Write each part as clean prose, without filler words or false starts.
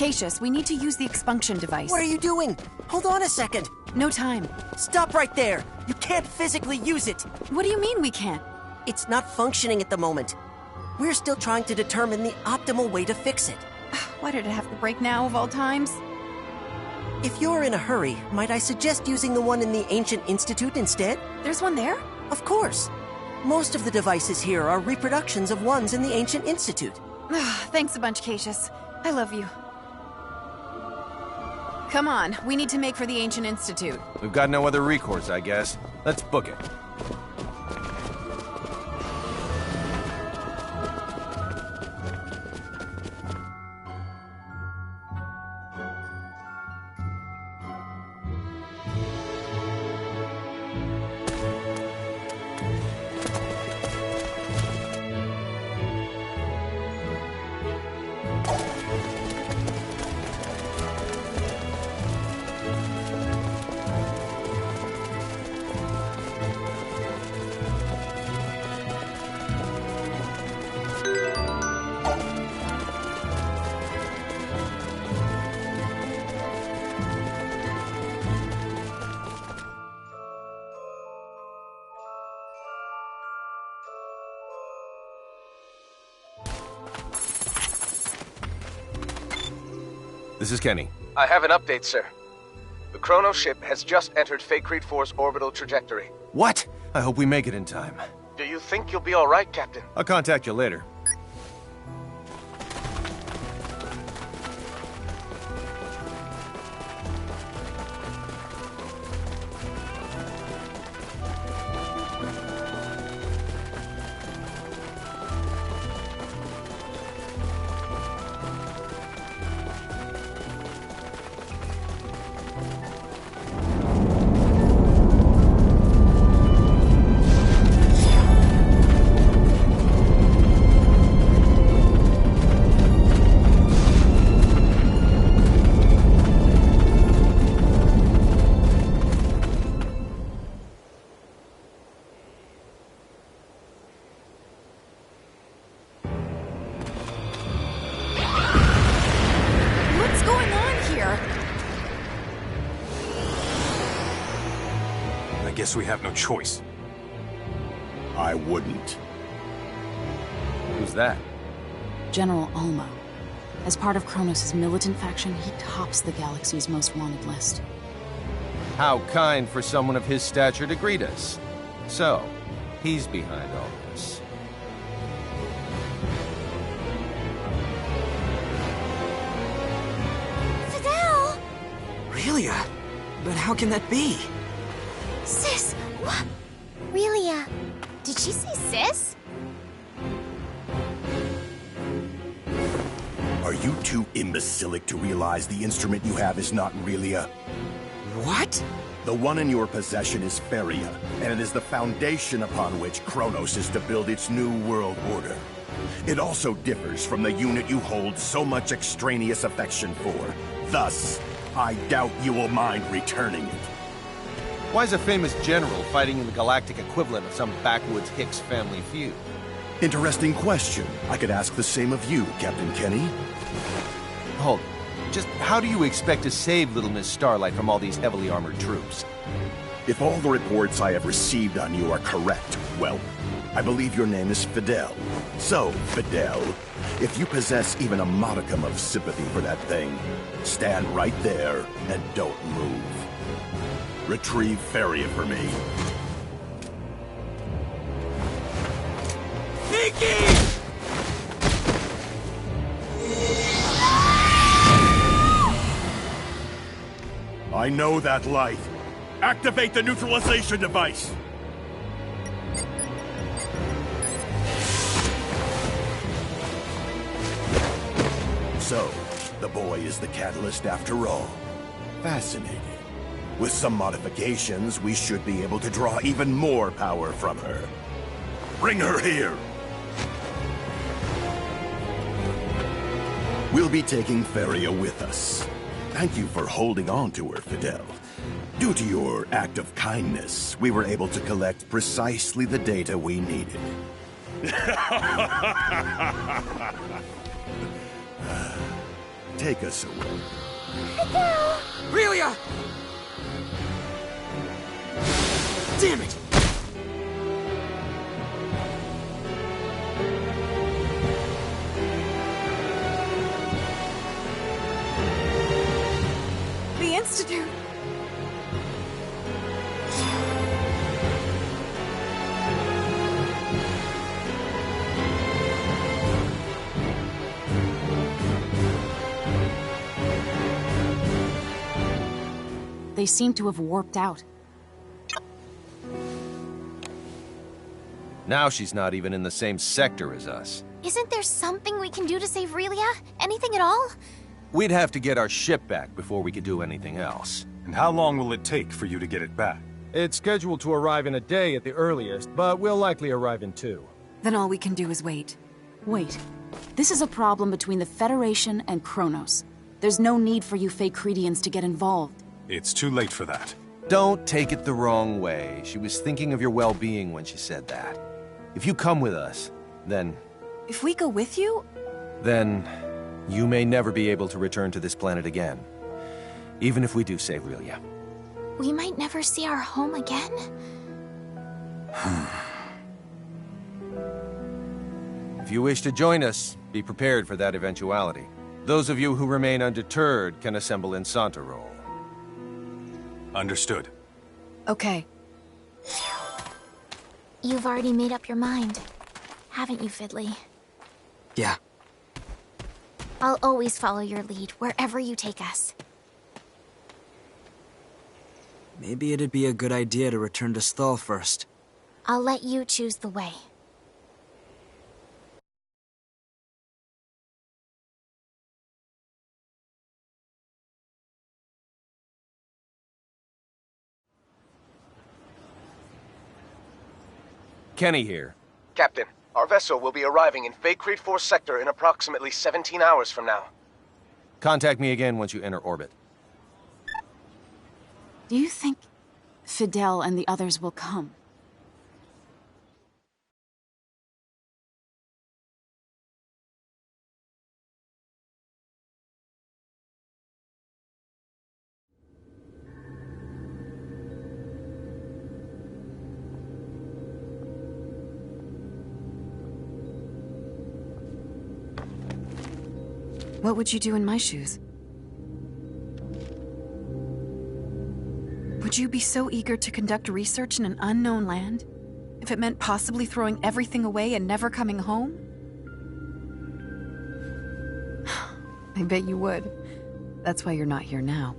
Cassius, we need to use the expunction device. What are you doing? Hold on a second. No time. Stop right there. You can't physically use it. What do you mean we can't? It's not functioning at the moment. We're still trying to determine the optimal way to fix it. Why did it have to break now of all times? If you're in a hurry, might I suggest using the one in the Ancient Institute instead? There's one there? Of course. Most of the devices here are reproductions of ones in the Ancient Institute. Thanks a bunch, Cassius. I love you. Come on, we need to make for the Ancient Institute. We've got no other recourse, I guess. Let's book it. This is Kenny. I have an update, sir. The Chrono ship has just entered ps4's orbital trajectory. What? I hope we make it in time. Do you think you'll be all right, Captain? I'll contact you later. I guess we have no choice. I wouldn't. Who's that? General Alma. As part of Kronos' militant faction, he tops the galaxy's most wanted list. How kind for someone of his stature to greet us. So, he's behind all this. Fidel! Relia? But how can that be? Sis, what? Relia. Did she say sis? Are you too imbecilic to realize the instrument you have is not Relia? What? The one in your possession is Feria, and it is the foundation upon which Kronos is to build its new world order. It also differs from the unit you hold so much extraneous affection for. Thus, I doubt you will mind returning it. Why is a famous general fighting in the galactic equivalent of some backwoods Hicks family feud? Interesting question. I could ask the same of you, Captain Kenny. Hold. Just how do you expect to save Little Miss Starlight from all these heavily armored troops? If all the reports I have received on you are correct, well, I believe your name is Fidel. So, Fidel, if you possess even a modicum of sympathy for that thing, stand right there and don't move. Retrieve Feria for me. Nikki! I know that light. Activate the neutralization device. So, the boy is the catalyst after all. Fascinating. With some modifications, we should be able to draw even more power from her. Bring her here! We'll be taking Feria with us. Thank you for holding on to her, Fidel. Due to your act of kindness, we were able to collect precisely the data we needed. take us away. Aurelia! Damn it! The Institute! They seem to have warped out. Now she's not even in the same sector as us. Isn't there something we can do to save Relia? Anything at all? We'd have to get our ship back before we could do anything else. And how long will it take for you to get it back? It's scheduled to arrive in a day at the earliest, but we'll likely arrive in 2. Then all we can do is wait. Wait. This is a problem between the Federation and Kronos. There's no need for you fake Cretians to get involved. It's too late for that. Don't take it the wrong way. She was thinking of your well-being when she said that. If you come with us, then If we go with you? then you may never be able to return to this planet again. Even if we do save Relia. We might never see our home again? If you wish to join us, be prepared for that eventuality. Those of you who remain undeterred can assemble in Santa Roll. Understood. Okay. You've already made up your mind, haven't you, Fiddly? Yeah. I'll always follow your lead, wherever you take us. Maybe it'd be a good idea to return to Sthal first. I'll let you choose the way. Kenny here. Captain, our vessel will be arriving in Faycrete 4 sector in approximately 17 hours from now. Contact me again once you enter orbit. Do you think Fidel and the others will come? What would you do in my shoes? Would you be so eager to conduct research in an unknown land? If it meant possibly throwing everything away and never coming home? I bet you would. That's why you're not here now.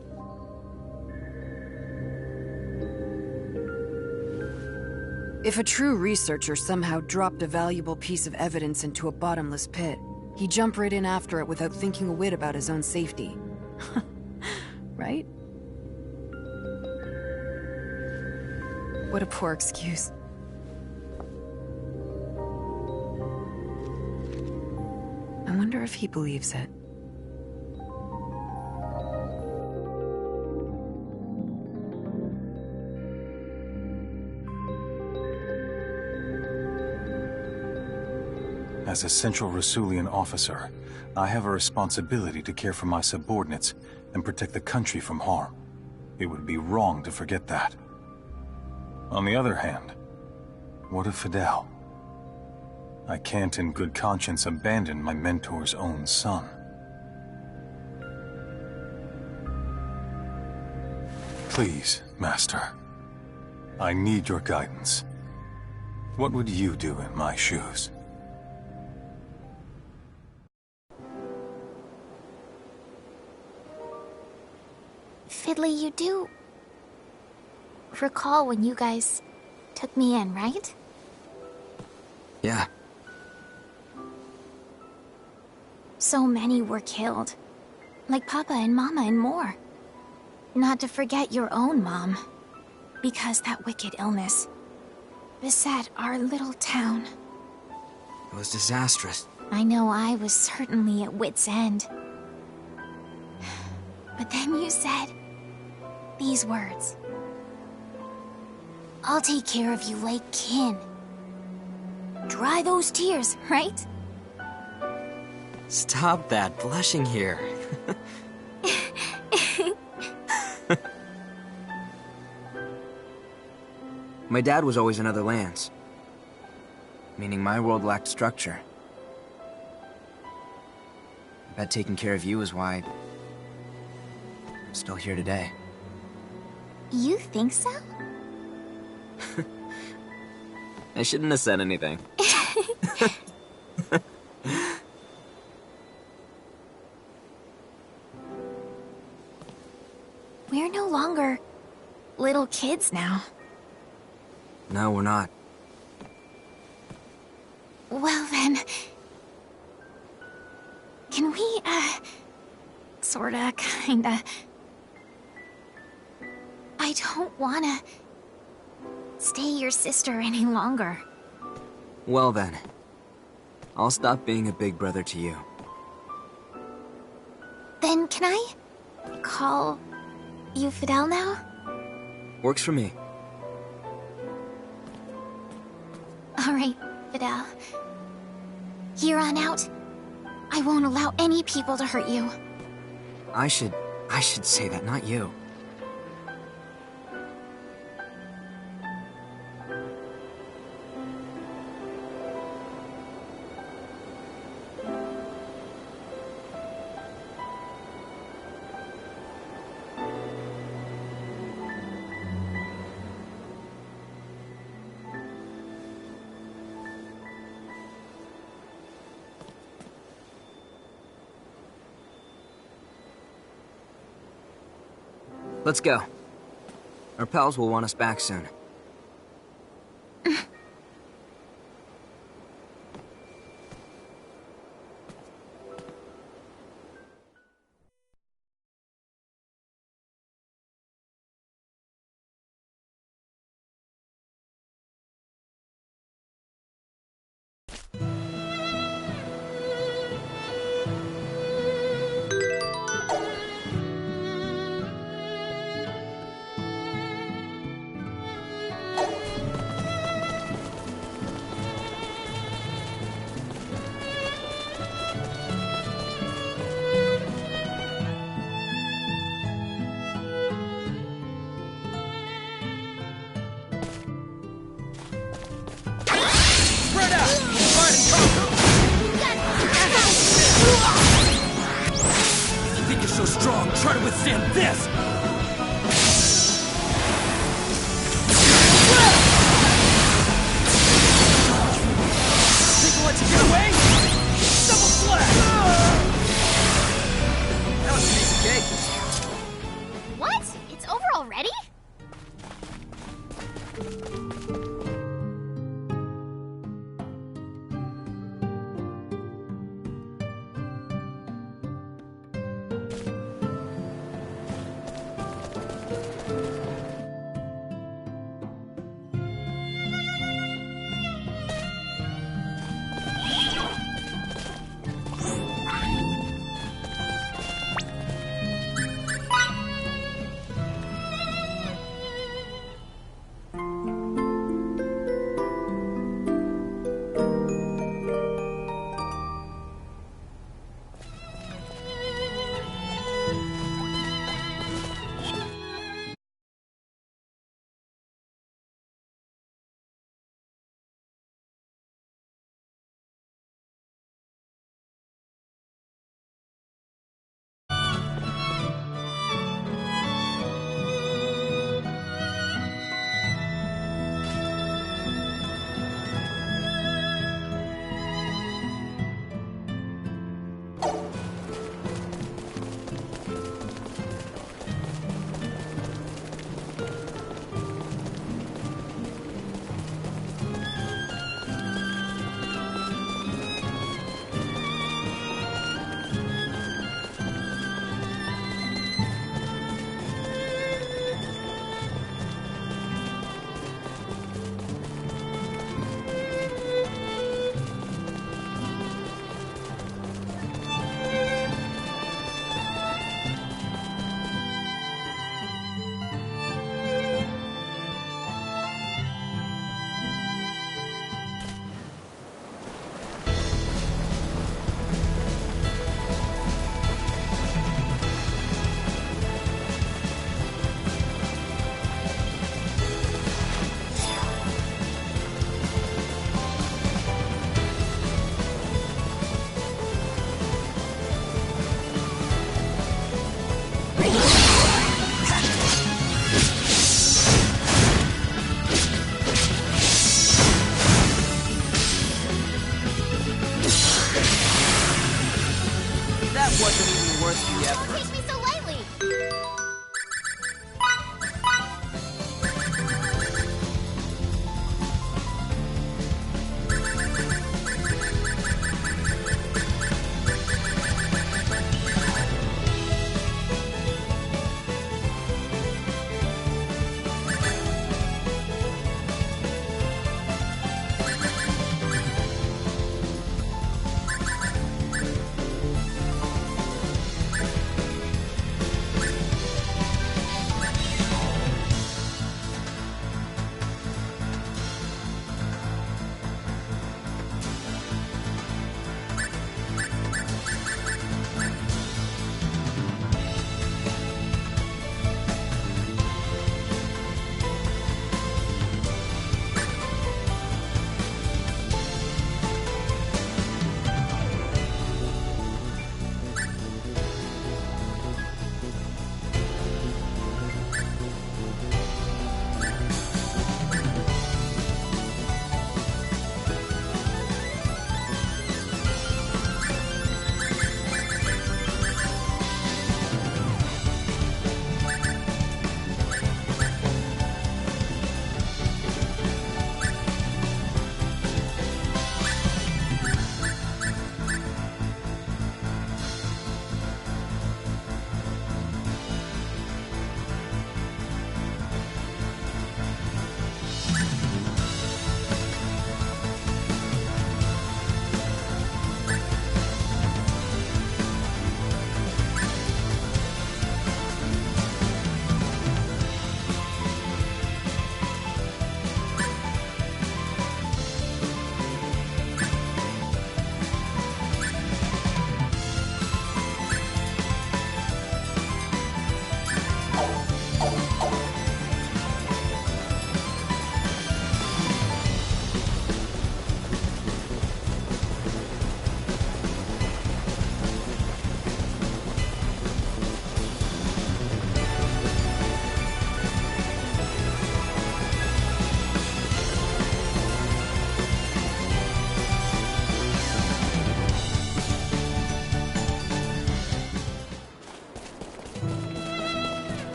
If a true researcher somehow dropped a valuable piece of evidence into a bottomless pit, he'd jump right in after it without thinking a whit about his own safety. Right? What a poor excuse. I wonder if he believes it. As a Central Rasulian officer, I have a responsibility to care for my subordinates and protect the country from harm. It would be wrong to forget that. On the other hand, what of Fidel? I can't in good conscience abandon my mentor's own son. Please, Master. I need your guidance. What would you do in my shoes? Fiddly, you do recall when you guys took me in, right? Yeah. So many were killed. Like Papa and Mama and more. Not to forget your own mom. Because that wicked illness beset our little town. It was disastrous. I know I was certainly at wit's end. But then you said these words. I'll take care of you like kin. Dry those tears, right? Stop that blushing here. My dad was always in other lands, meaning my world lacked structure. I bet taking care of you is why I'm still here today. You think so? I shouldn't have said anything. We're no longer little kids now. No, we're not. Well then... Can we, sorta, kinda... I don't wanna... stay your sister any longer. Well then, I'll stop being a big brother to you. Then can I call you Fidel now? Works for me. Alright, Fidel. Here on out, I won't allow any people to hurt you. I should say that, not you. Let's go. Our pals will want us back soon.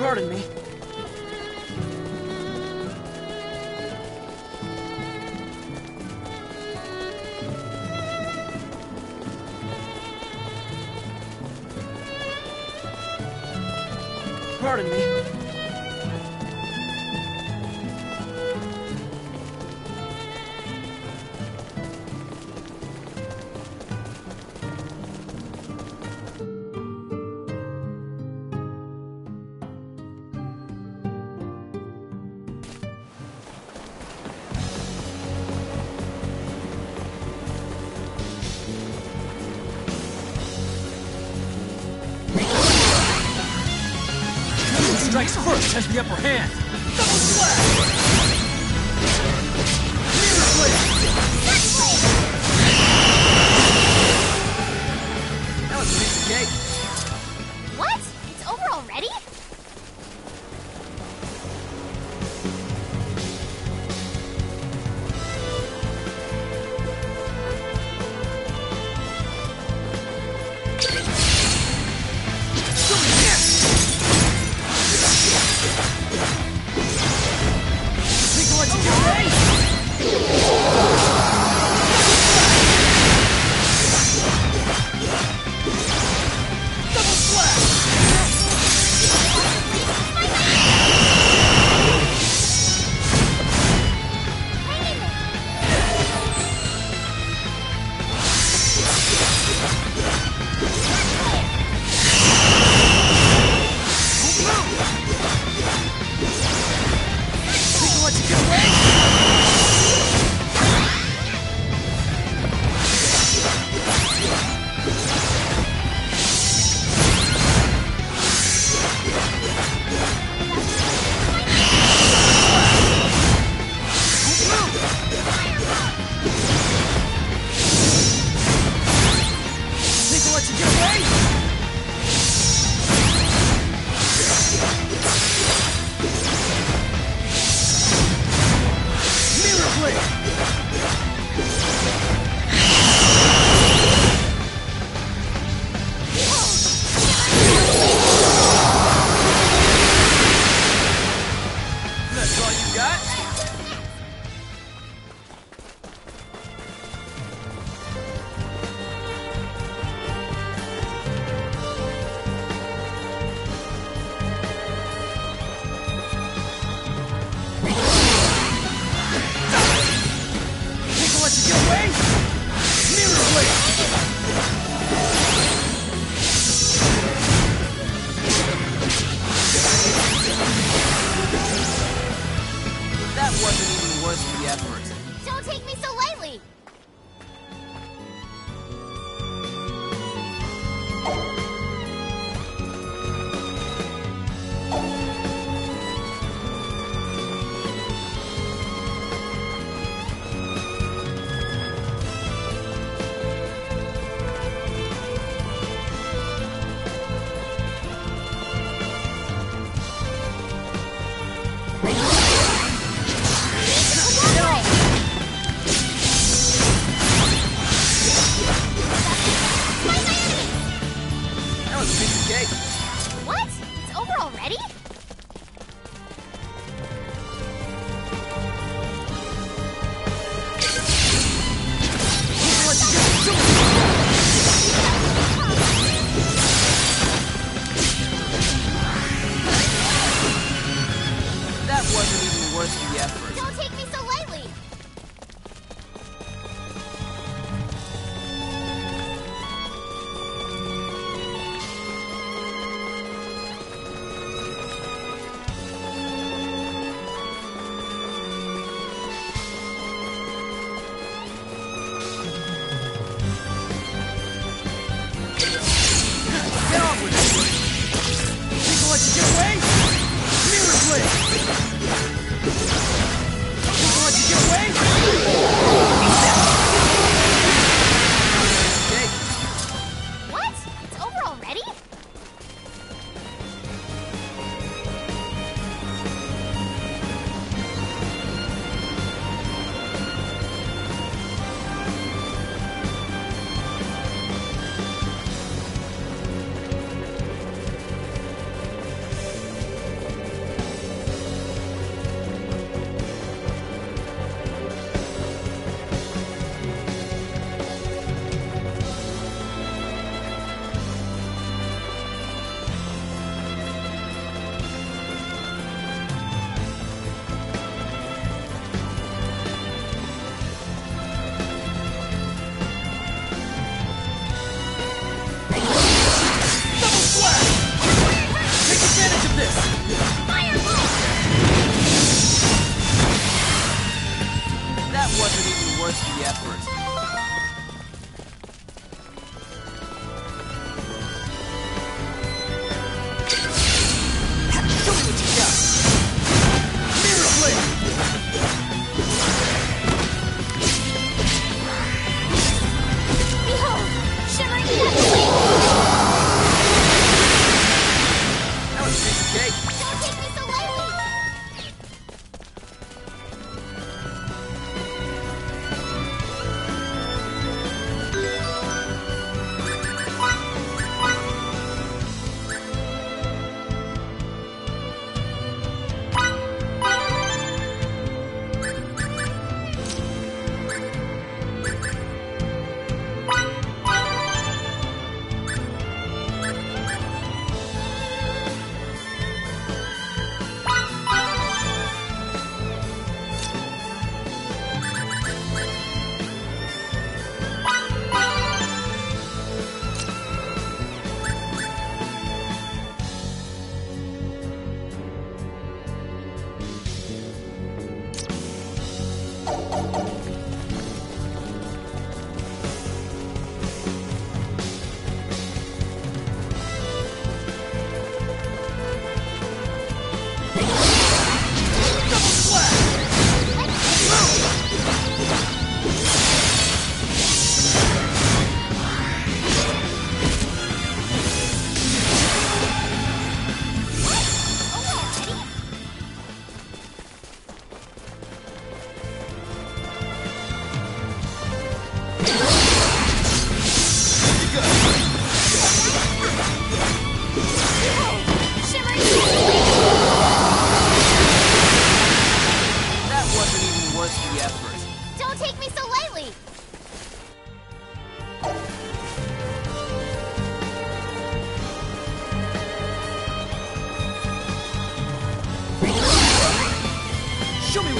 Pardon me. Pardon me. Strikes first has the upper hand. Double slash! Mirror blade! That was a piece of cake. What? It's over already? Don't take me so lightly! What? It's over already? That wasn't even worth the effort. Don't take me so lightly! Get on with it! People let you get away? Mirror blade!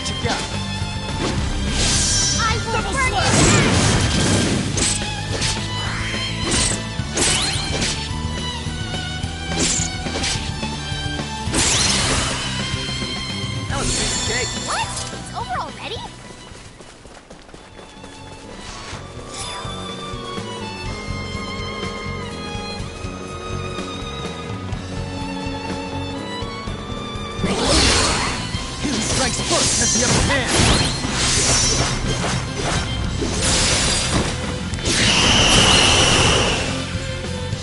what you got. I will Double burn slash. That was a piece of cake. What? It's over already? He who strikes first has the upper hand.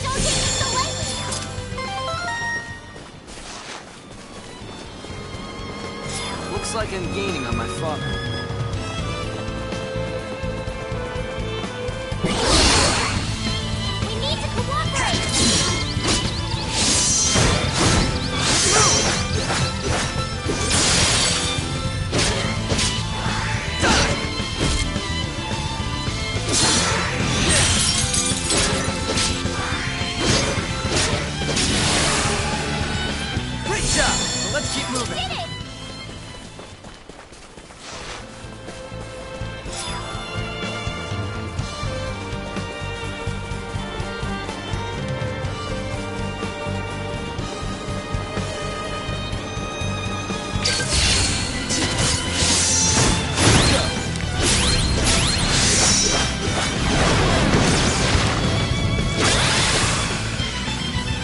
Don't take me so lightly. Looks like I'm gaining on my father. We need to cooperate. Great job. Well, let's keep moving. Did it!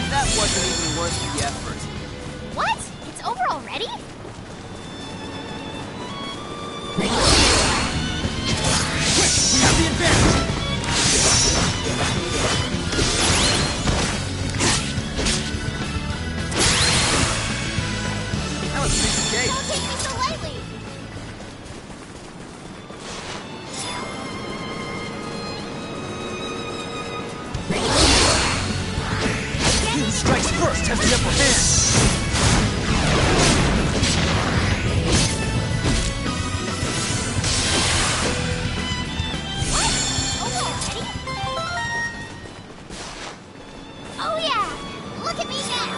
That wasn't even worth the effort. What? It's over already? Quick, we have the advantage. That was a piece of cake. Don't take me so lightly. He who strikes first has the upper hand. What? Over already? Oh yeah! Look at me now!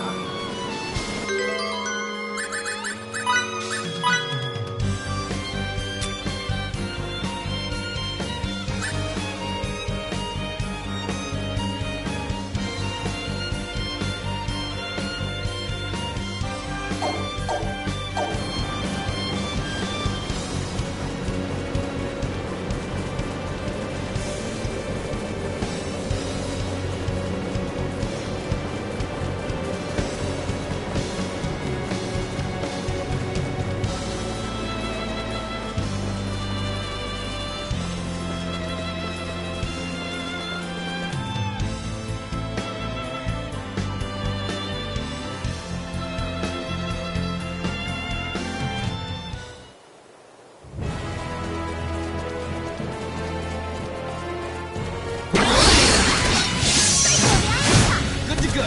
Good to go.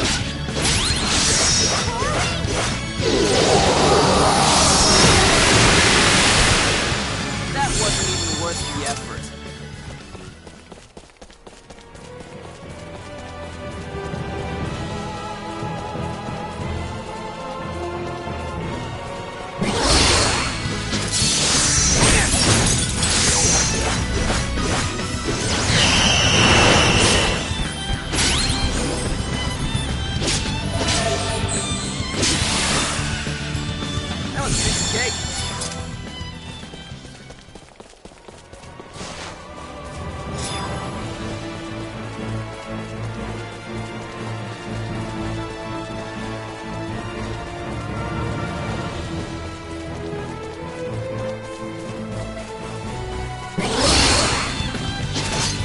That wasn't even worth the effort. That was a piece of cake.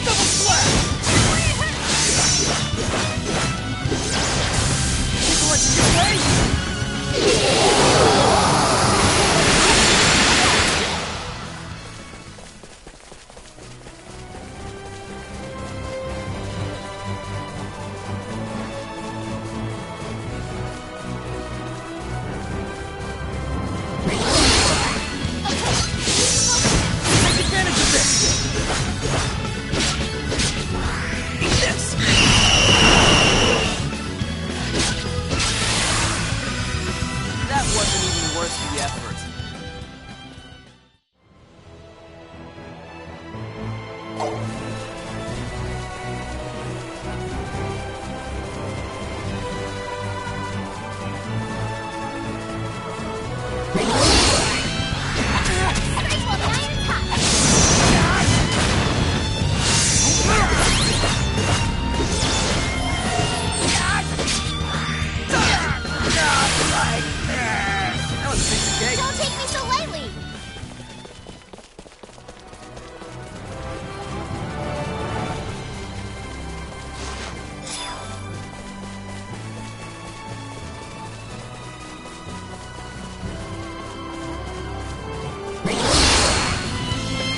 Double slash. People let you get away. Take advantage of this. Eat this. That wasn't even worth the effort.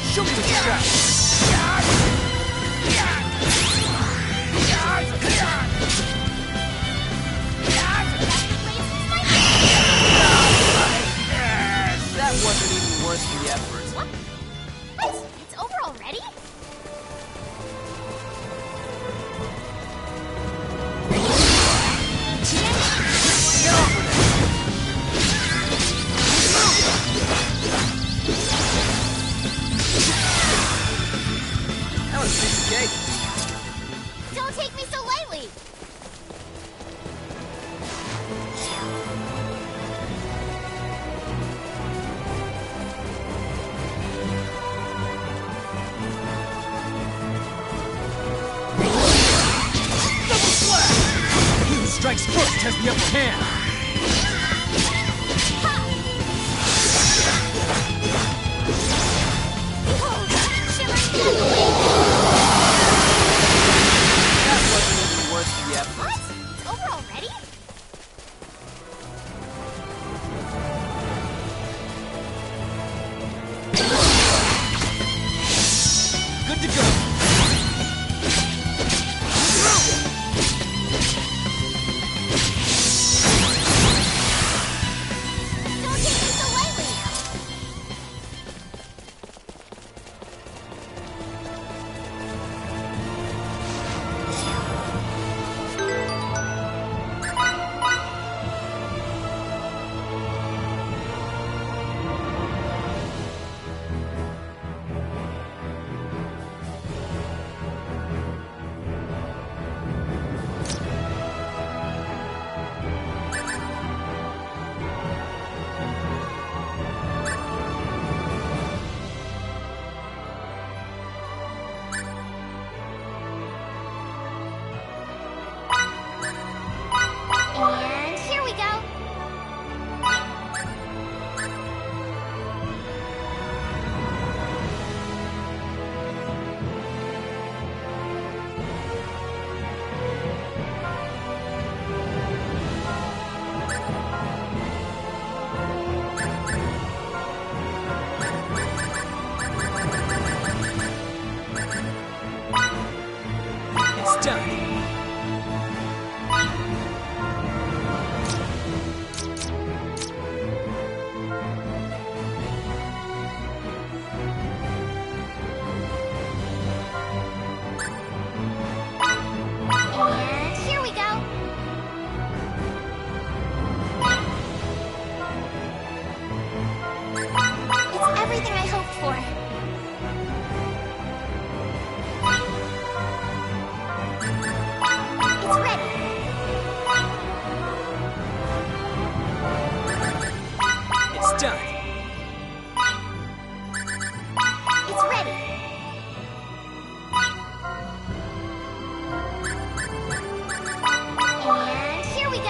Show me what you got! That wasn't even worth the effort. What? It's over already? Get off with it! That was a piece of cake. Don't take me so lightly! Double slap! Who strikes first has the upper hand! Behold, shimmering deathly! That wasn't even worth the effort. What? It's over already? Good to go! Don't take me so lightly! And here we go! It's done! And here we go! It's everything I hoped for. It's ready. It's done! It's ready. And here we go.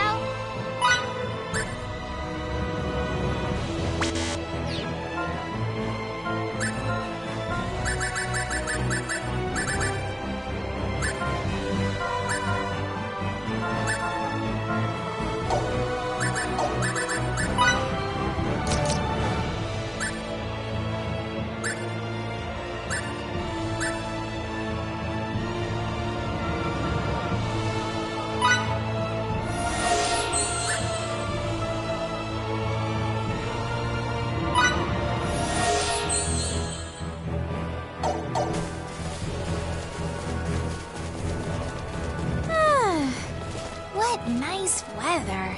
What nice weather.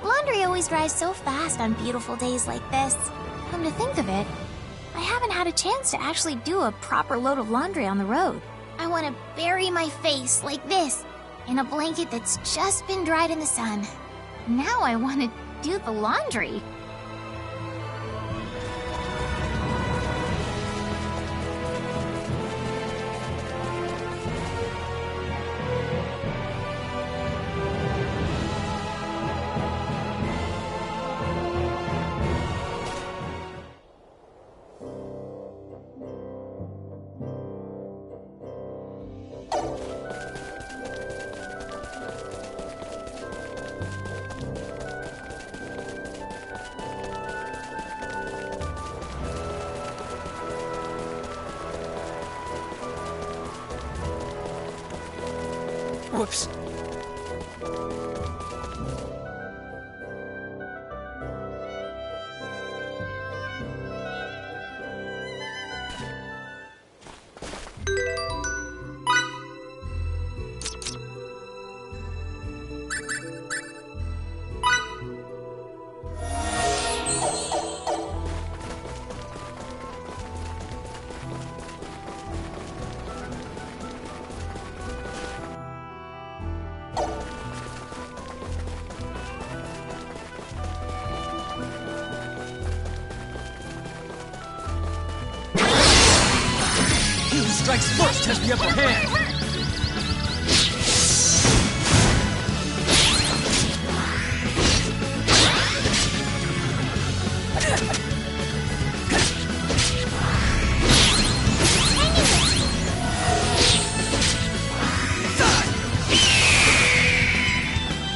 Laundry always dries so fast on beautiful days like this. Come to think of it, I haven't had a chance to actually do a proper load of laundry on the road. I want to bury my face like this in a blanket that's just been dried in the sun. Now I want to do the laundry. Whoops. He who strikes first has the upper hand!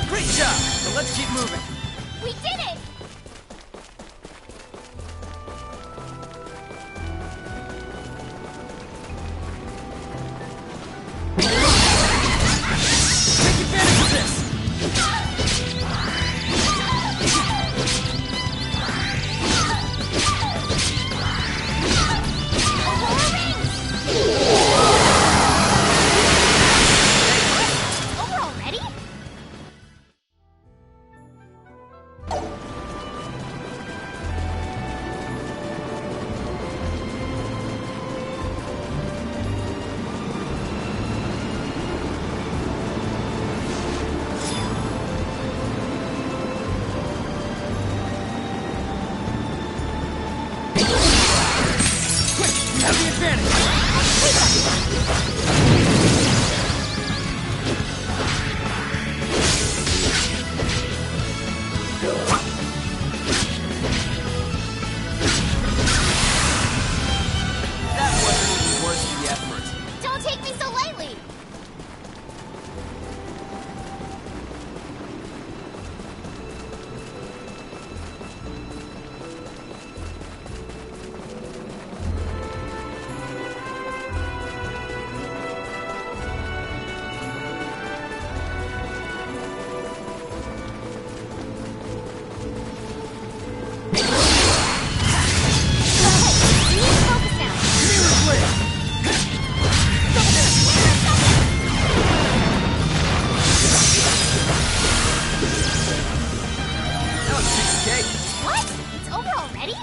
Great job! But let's keep moving. We did it! Take advantage of this! Over already? Quick, you have the advantage! That wasn't even worth the effort. Don't take me so lightly! We need to focus now. Mirror blade! That was a piece of cake. What? It's over already?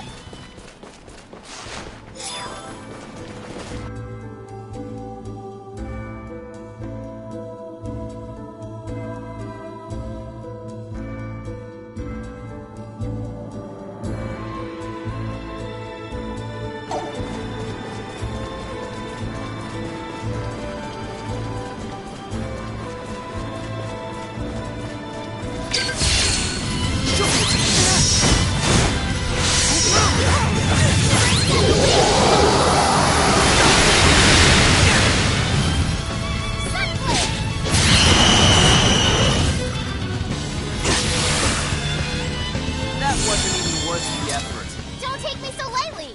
That wasn't even worth the effort. Don't take me so lightly!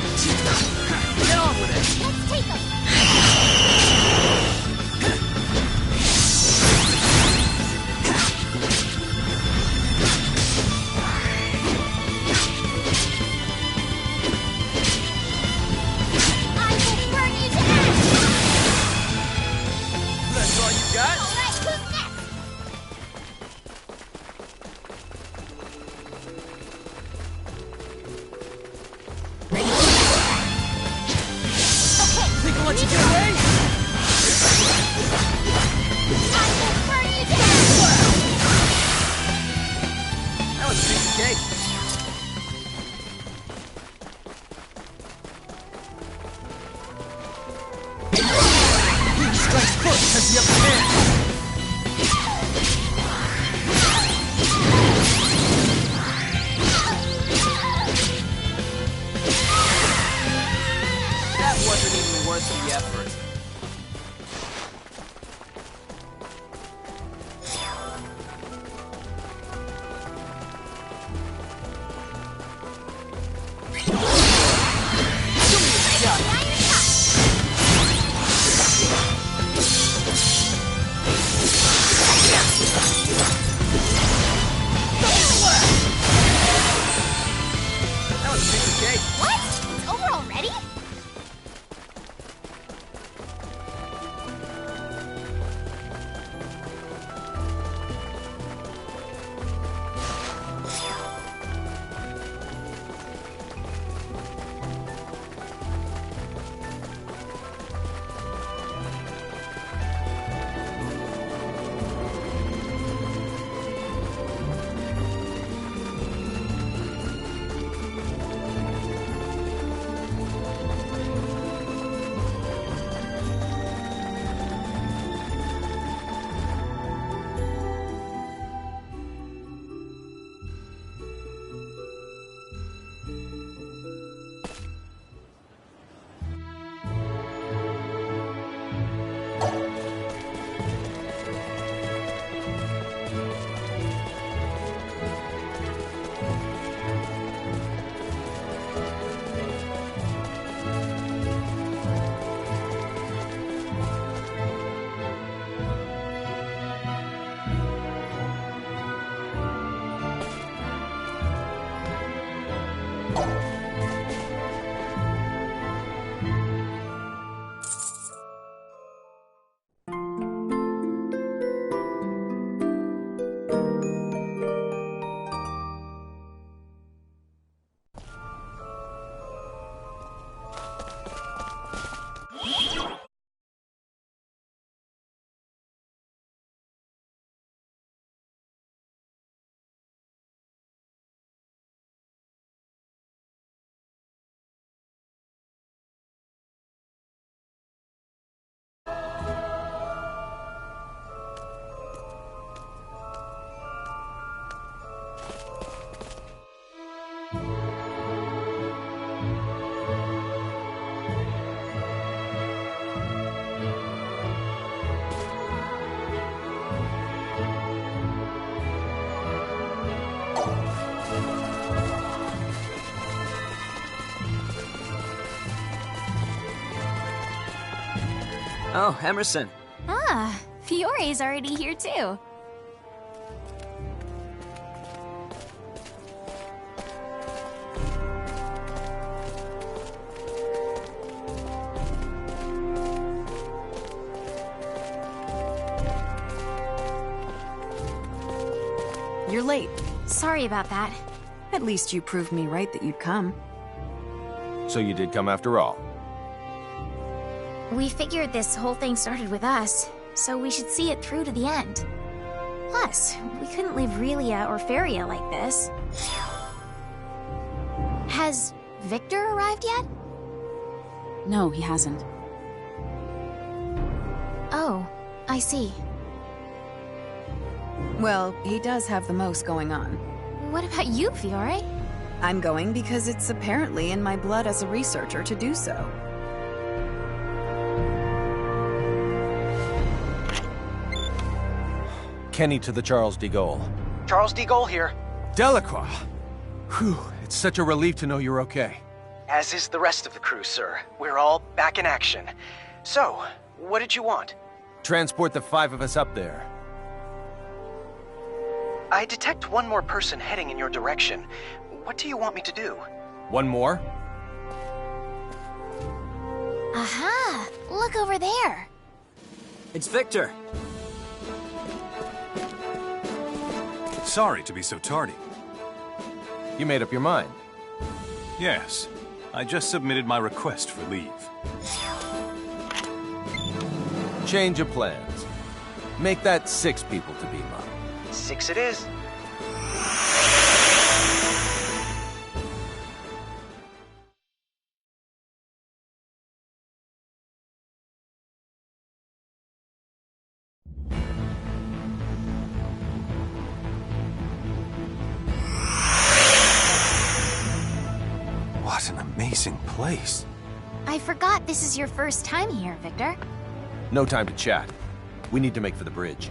Get on with it! Let's take them! I will burn you to ash! That's all you got? Alright, who's next? Okay, Think I'll let you need get to- away? I will burn you to ash! That was a piece of cake. He who strikes first has the upper hand. That wasn't even worth the effort. Oh, Emerson. Ah, Fiore's already here too. You're late. Sorry about that. At least you proved me right that you'd come. So you did come after all. We figured this whole thing started with us, so we should see it through to the end. Plus, we couldn't leave Relia or Feria like this. Has Victor arrived yet? No, he hasn't. Oh, I see. Well, he does have the most going on. What about you, Fiore? I'm going because it's apparently in my blood as a researcher to do so. Kenny to the Charles de Gaulle. Charles de Gaulle here. Delacroix! Whew, it's such a relief to know you're okay. As is the rest of the crew, sir. We're all back in action. So, what did you want? Transport the 5 of us up there. I detect one more person heading in your direction. What do you want me to do? One more? Aha! Look over there! It's Victor. Sorry to be so tardy. You made up your mind. Yes, I just submitted my request for leave. Change of plans. Make that 6 people to beam up. 6 it is. What an amazing place. I forgot this is your first time here, Victor. No time to chat. We need to make for the bridge.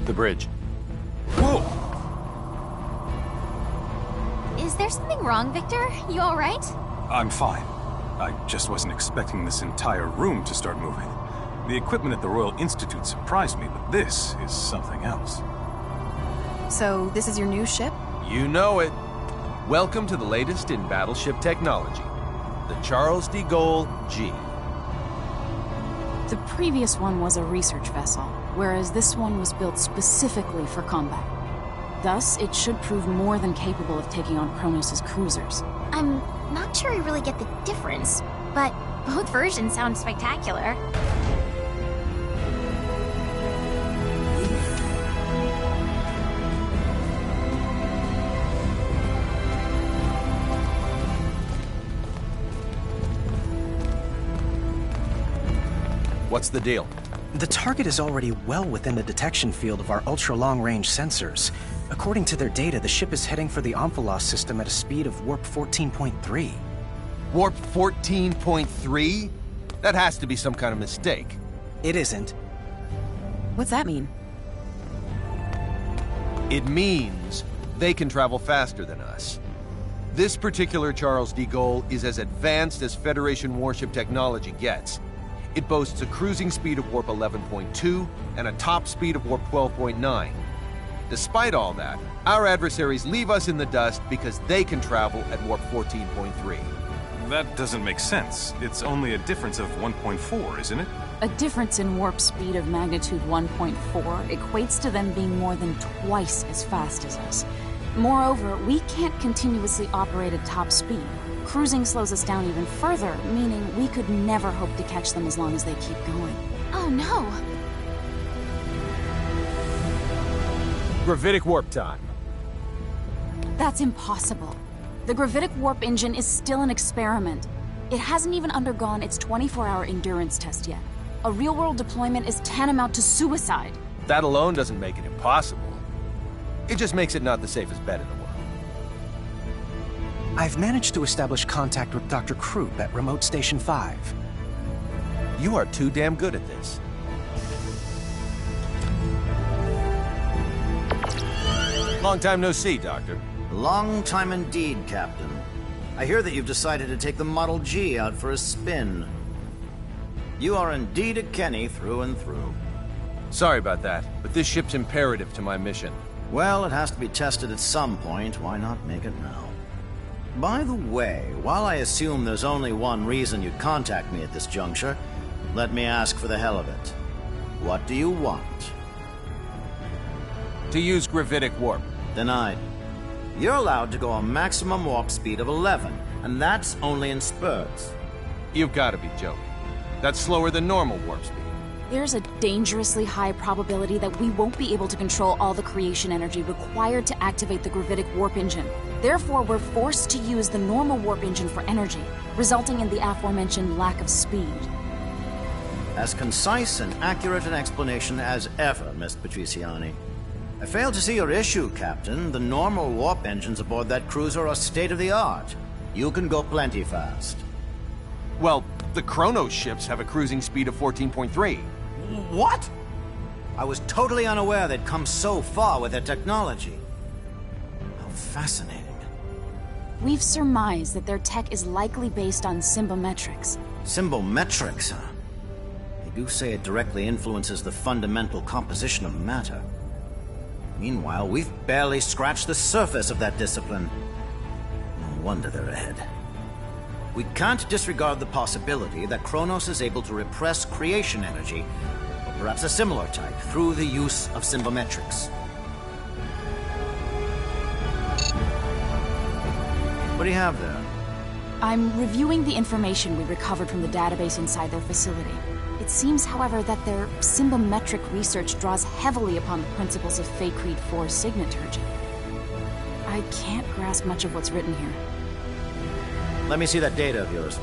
The bridge. Whoa! Is there something wrong, Victor? You alright? I'm fine. I just wasn't expecting this entire room to start moving. The equipment at the Royal Institute surprised me, but this is something else. So, this is your new ship? You know it. Welcome to the latest in battleship technology, the Charles de Gaulle G. The previous one was a research vessel, whereas this one was built specifically for combat. Thus, it should prove more than capable of taking on Kronos' cruisers. I'm not sure I really get the difference, but both versions sound spectacular. What's the deal? The target is already well within the detection field of our ultra-long-range sensors. According to their data, the ship is heading for the Omphalos system at a speed of warp 14.3. Warp 14.3? That has to be some kind of mistake. It isn't. What's that mean? It means they can travel faster than us. This particular Charles de Gaulle is as advanced as Federation warship technology gets. It boasts a cruising speed of warp 11.2 and a top speed of warp 12.9. Despite all that, our adversaries leave us in the dust because they can travel at warp 14.3. That doesn't make sense. It's only a difference of 1.4, isn't it? A difference in warp speed of magnitude 1.4 equates to them being more than twice as fast as us. Moreover, we can't continuously operate at top speed. Cruising slows us down even further, meaning we could never hope to catch them as long as they keep going. Oh no! Gravitic warp time. That's impossible. The gravitic warp engine is still an experiment. It hasn't even undergone its 24-hour endurance test yet. A real-world deployment is tantamount to suicide. That alone doesn't make it impossible. It just makes it not the safest bet in the world. I've managed to establish contact with Dr. Krupp at Remote Station 5. You are too damn good at this. Long time no see, Doctor. Long time indeed, Captain. I hear that you've decided to take the Model G out for a spin. You are indeed a Kenny through and through. Sorry about that, but this ship's imperative to my mission. Well, it has to be tested at some point. Why not make it now? By the way, while I assume there's only one reason you'd contact me at this juncture, let me ask for the hell of it. What do you want? To use gravitic warp. Denied. You're allowed to go a maximum warp speed of 11, and that's only in spurts. You've got to be joking. That's slower than normal warp speed. There's a dangerously high probability that we won't be able to control all the creation energy required to activate the gravitic warp engine. Therefore, we're forced to use the normal warp engine for energy, resulting in the aforementioned lack of speed. As concise and accurate an explanation as ever, Miss Patriciani. I fail to see your issue, Captain. The normal warp engines aboard that cruiser are state-of-the-art. You can go plenty fast. Well, the Kronos ships have a cruising speed of 14.3. What? I was totally unaware they'd come so far with their technology. How fascinating. We've surmised that their tech is likely based on symbometrics. Symbometrics, huh? They do say it directly influences the fundamental composition of matter. Meanwhile, we've barely scratched the surface of that discipline. No wonder they're ahead. We can't disregard the possibility that Kronos is able to repress creation energy, or perhaps a similar type, through the use of symbometrics. What do you have there? I'm reviewing the information we recovered from the database inside their facility. It seems, however, that their symbometric research draws heavily upon the principles of ps4 signaturgy. I can't grasp much of what's written here. Let me see that data of yours.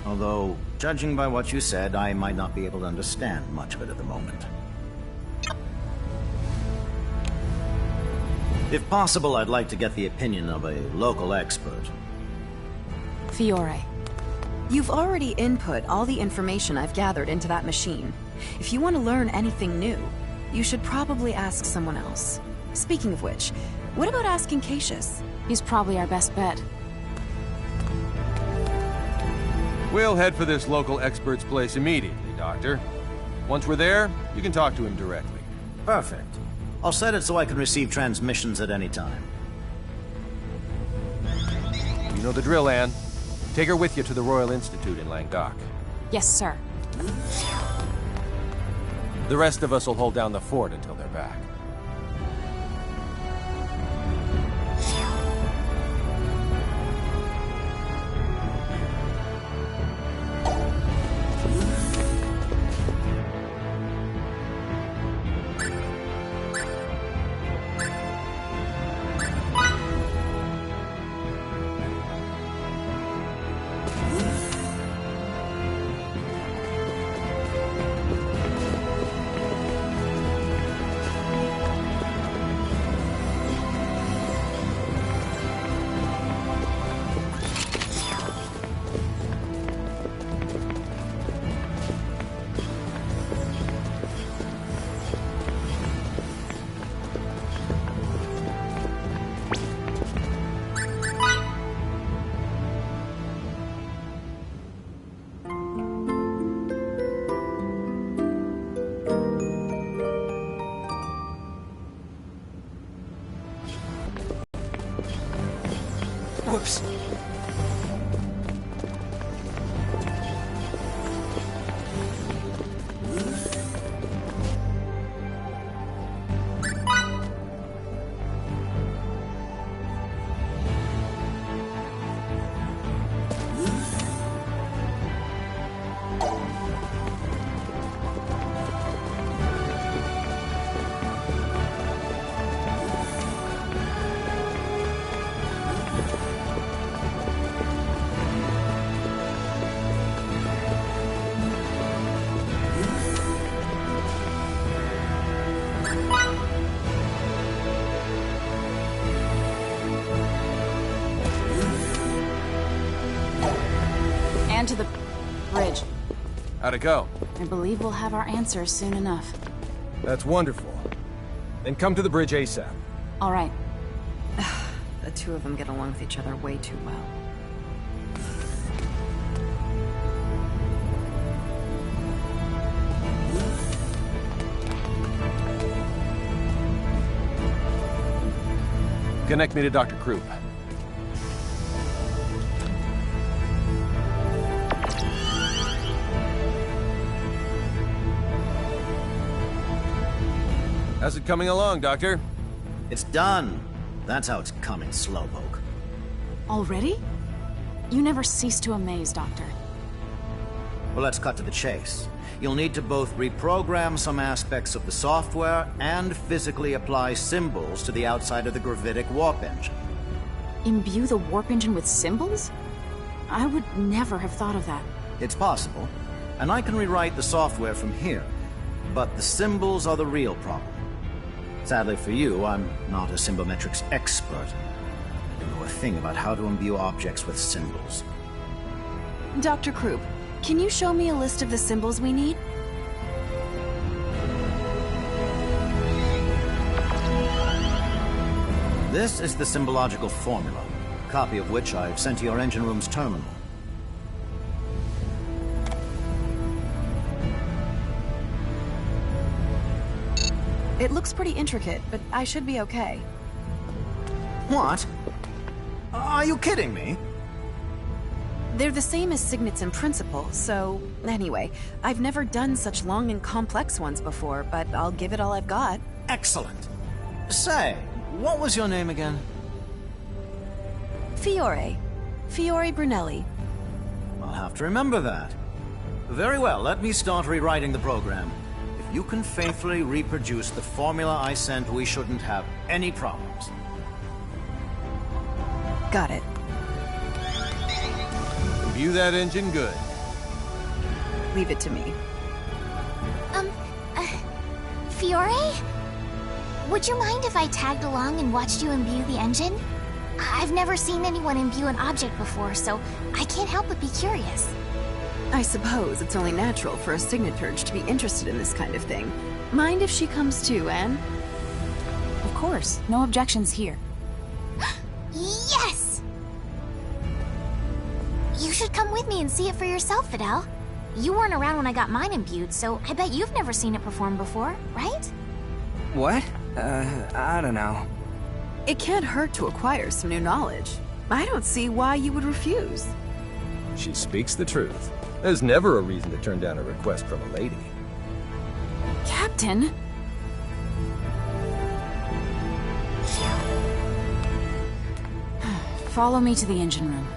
Although, judging by what you said, I might not be able to understand much of it at the moment. If possible, I'd like to get the opinion of a local expert. Fiore. You've already input all the information I've gathered into that machine. If you want to learn anything new, you should probably ask someone else. Speaking of which, what about asking Cassius? He's probably our best bet. We'll head for this local expert's place immediately, Doctor. Once we're there, you can talk to him directly. Perfect. I'll set it so I can receive transmissions at any time. You know the drill, Anne. Take her with you to the Royal Institute in Languedoc. Yes, sir. The rest of us will hold down the fort until they're back. Whoops. And to the bridge. How'd it go? I believe we'll have our answers soon enough. That's wonderful. Then come to the bridge ASAP. All right. The two of them get along with each other way too well. Connect me to Dr. Krupp. How's it coming along, Doctor? It's done. That's how it's coming, Slowpoke. Already? You never cease to amaze, Doctor. Well, let's cut to the chase. You'll need to both reprogram some aspects of the software and physically apply symbols to the outside of the gravitic warp engine. Imbue the warp engine with symbols? I would never have thought of that. It's possible, and I can rewrite the software from here, but the symbols are the real problem. Sadly for you, I'm not a symbometrics expert. I don't know a thing about how to imbue objects with symbols. Dr. Krupp, can you show me a list of the symbols we need? This is the symbological formula, a copy of which I've sent to your engine room's terminal. It looks pretty intricate, but I should be okay. What? Are you kidding me? They're the same as signets in principle, so... Anyway, I've never done such long and complex ones before, but I'll give it all I've got. Excellent. Say, what was your name again? Fiore. Fiore Brunelli. I'll have to remember that. Very well, let me start rewriting the program. If you can faithfully reproduce the formula I sent, we shouldn't have any problems. Got it. View that engine good. Leave it to me. Fiore? Would you mind if I tagged along and watched you imbue the engine? I've never seen anyone imbue an object before, so I can't help but be curious. I suppose it's only natural for a signaturge to be interested in this kind of thing. Mind if she comes too, Anne? Of course. No objections here. Yes! You should come with me and see it for yourself, Fidel. You weren't around when I got mine imbued, so I bet you've never seen it perform before, right? What? I don't know. It can't hurt to acquire some new knowledge. I don't see why you would refuse. She speaks the truth. There's never a reason to turn down a request from a lady. Captain? Follow me to the engine room.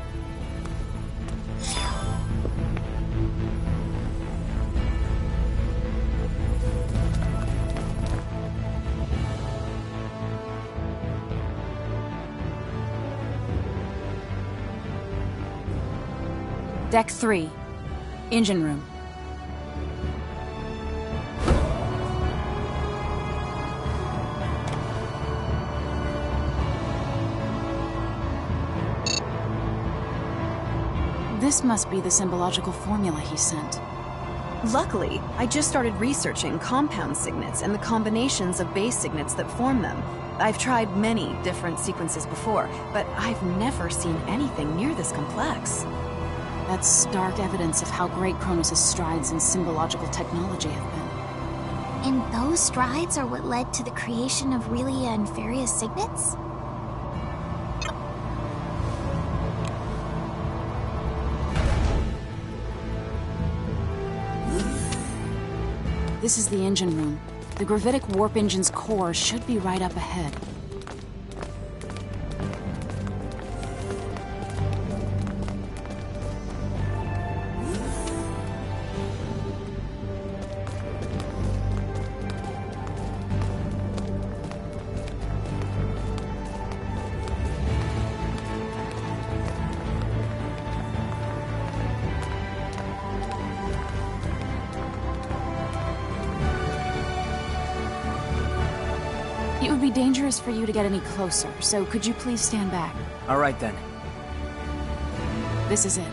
Deck 3. Engine room. This must be the symbological formula he sent. Luckily, I just started researching compound signets and the combinations of base signets that form them. I've tried many different sequences before, but I've never seen anything near this complex. That's stark evidence of how great Kronos' strides in symbological technology have been. And those strides are what led to the creation of Relia and Faria's signets? This is the engine room. The gravitic warp engine's core should be right up ahead. It would be dangerous for you to get any closer, so could you please stand back? All right, then. This is it.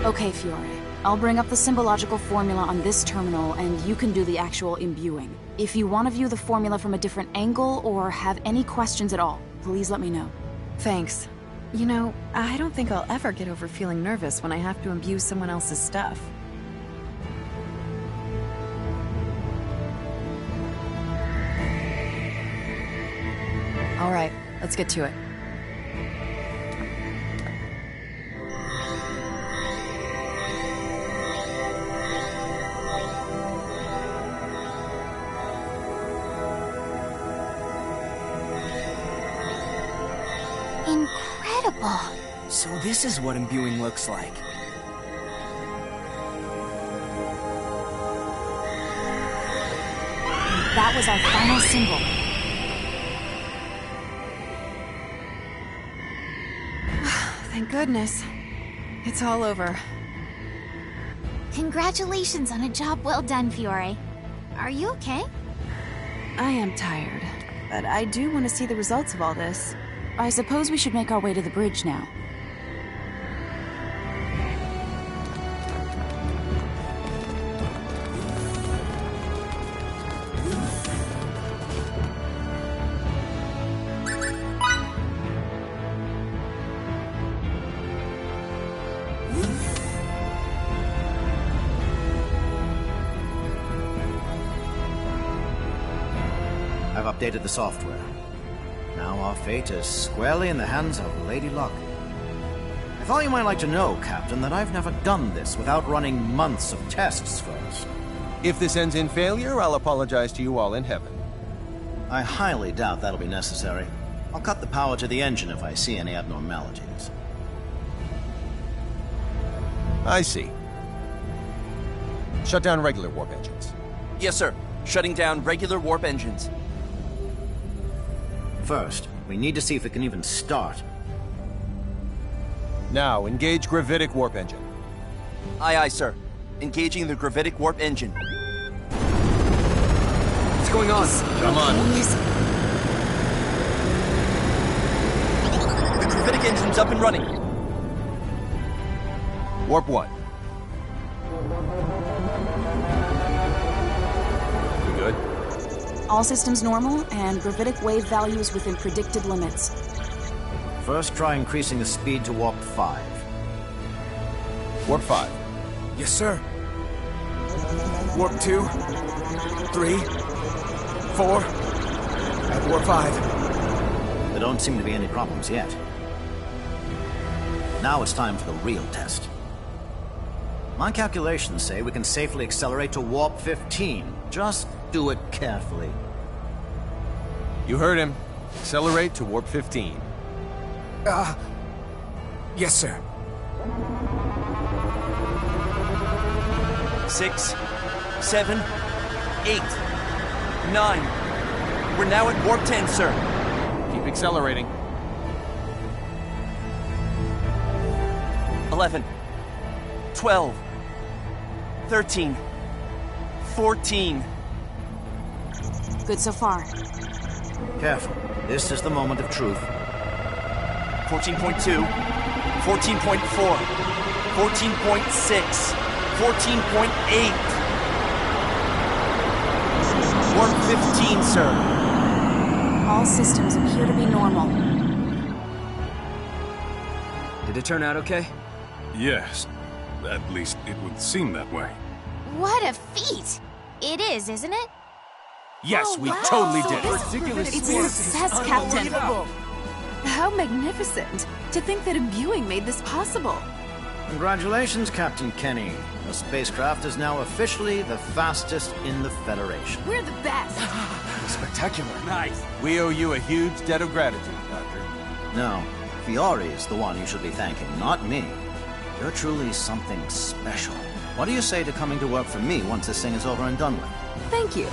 Okay, Fiore. I'll bring up the symbological formula on this terminal, and you can do the actual imbuing. If you want to view the formula from a different angle, or have any questions at all, please let me know. Thanks. You know, I don't think I'll ever get over feeling nervous when I have to imbue someone else's stuff. All right, let's get to it. Incredible! So this is what imbuing looks like. That was our final symbol. Thank goodness. It's all over. Congratulations on a job well done, Fiore. Are you okay? I am tired, but I do want to see the results of all this. I suppose we should make our way to the bridge now. I've updated the software. Now our fate is squarely in the hands of Lady Luck. I thought you might like to know, Captain, that I've never done this without running months of tests first. If this ends in failure, I'll apologize to you all in heaven. I highly doubt that'll be necessary. I'll cut the power to the engine if I see any abnormalities. I see. Shut down regular warp engines. Yes, sir. Shutting down regular warp engines. First, we need to see if it can even start. Now, engage gravitic warp engine. Aye, aye, sir. Engaging the gravitic warp engine. What's going on? Come on. The gravitic engine's up and running. Warp 1. We good? All systems normal, and gravitic wave values within predicted limits. First, try increasing the speed to warp 5. Warp 5. Yes, sir. Warp 2, 3, 4, at warp 5. There don't seem to be any problems yet. Now it's time for the real test. My calculations say we can safely accelerate to warp 15. Just do it carefully. You heard him. Accelerate to warp 15. Yes, sir. 6, 7, 8, 9. We're now at warp 10, sir. Keep accelerating. 11, 12, 13, 14. Good so far. Careful. This is the moment of truth. 14.2, 14.4, 14.6, 14.8. Warp 15, sir. All systems appear to be normal. Did it turn out okay? Yes. At least it would seem that way. What a feat! It is, isn't it? Yes, we totally did it. Ridiculous. It's a success, Captain. How magnificent! To think that imbuing made this possible. Congratulations, Captain Kenny. The spacecraft is now officially the fastest in the Federation. We're the best! Spectacular. Nice. We owe you a huge debt of gratitude, Doctor. No, Fiori's the one you should be thanking, not me. You're truly something special. What do you say to coming to work for me once this thing is over and done with? Thank you.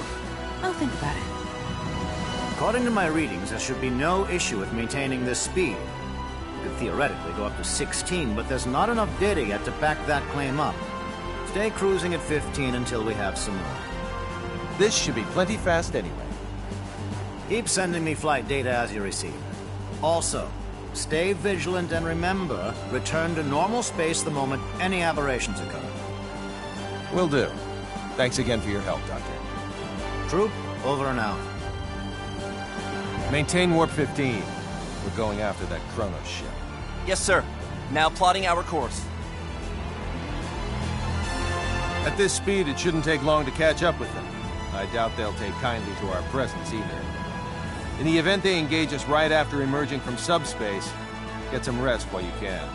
I'll think about it. According to my readings, there should be no issue with maintaining this speed. You could theoretically go up to 16, but there's not enough data yet to back that claim up. Stay cruising at 15 until we have some more. This should be plenty fast anyway. Keep sending me flight data as you receive it. Also, stay vigilant and remember, return to normal space the moment any aberrations occur. Will do. Thanks again for your help, Doctor. Troop, over and out. Maintain warp 15. We're going after that Kronos ship. Yes, sir. Now plotting our course. At this speed, it shouldn't take long to catch up with them. I doubt they'll take kindly to our presence either. In the event they engage us right after emerging from subspace, get some rest while you can.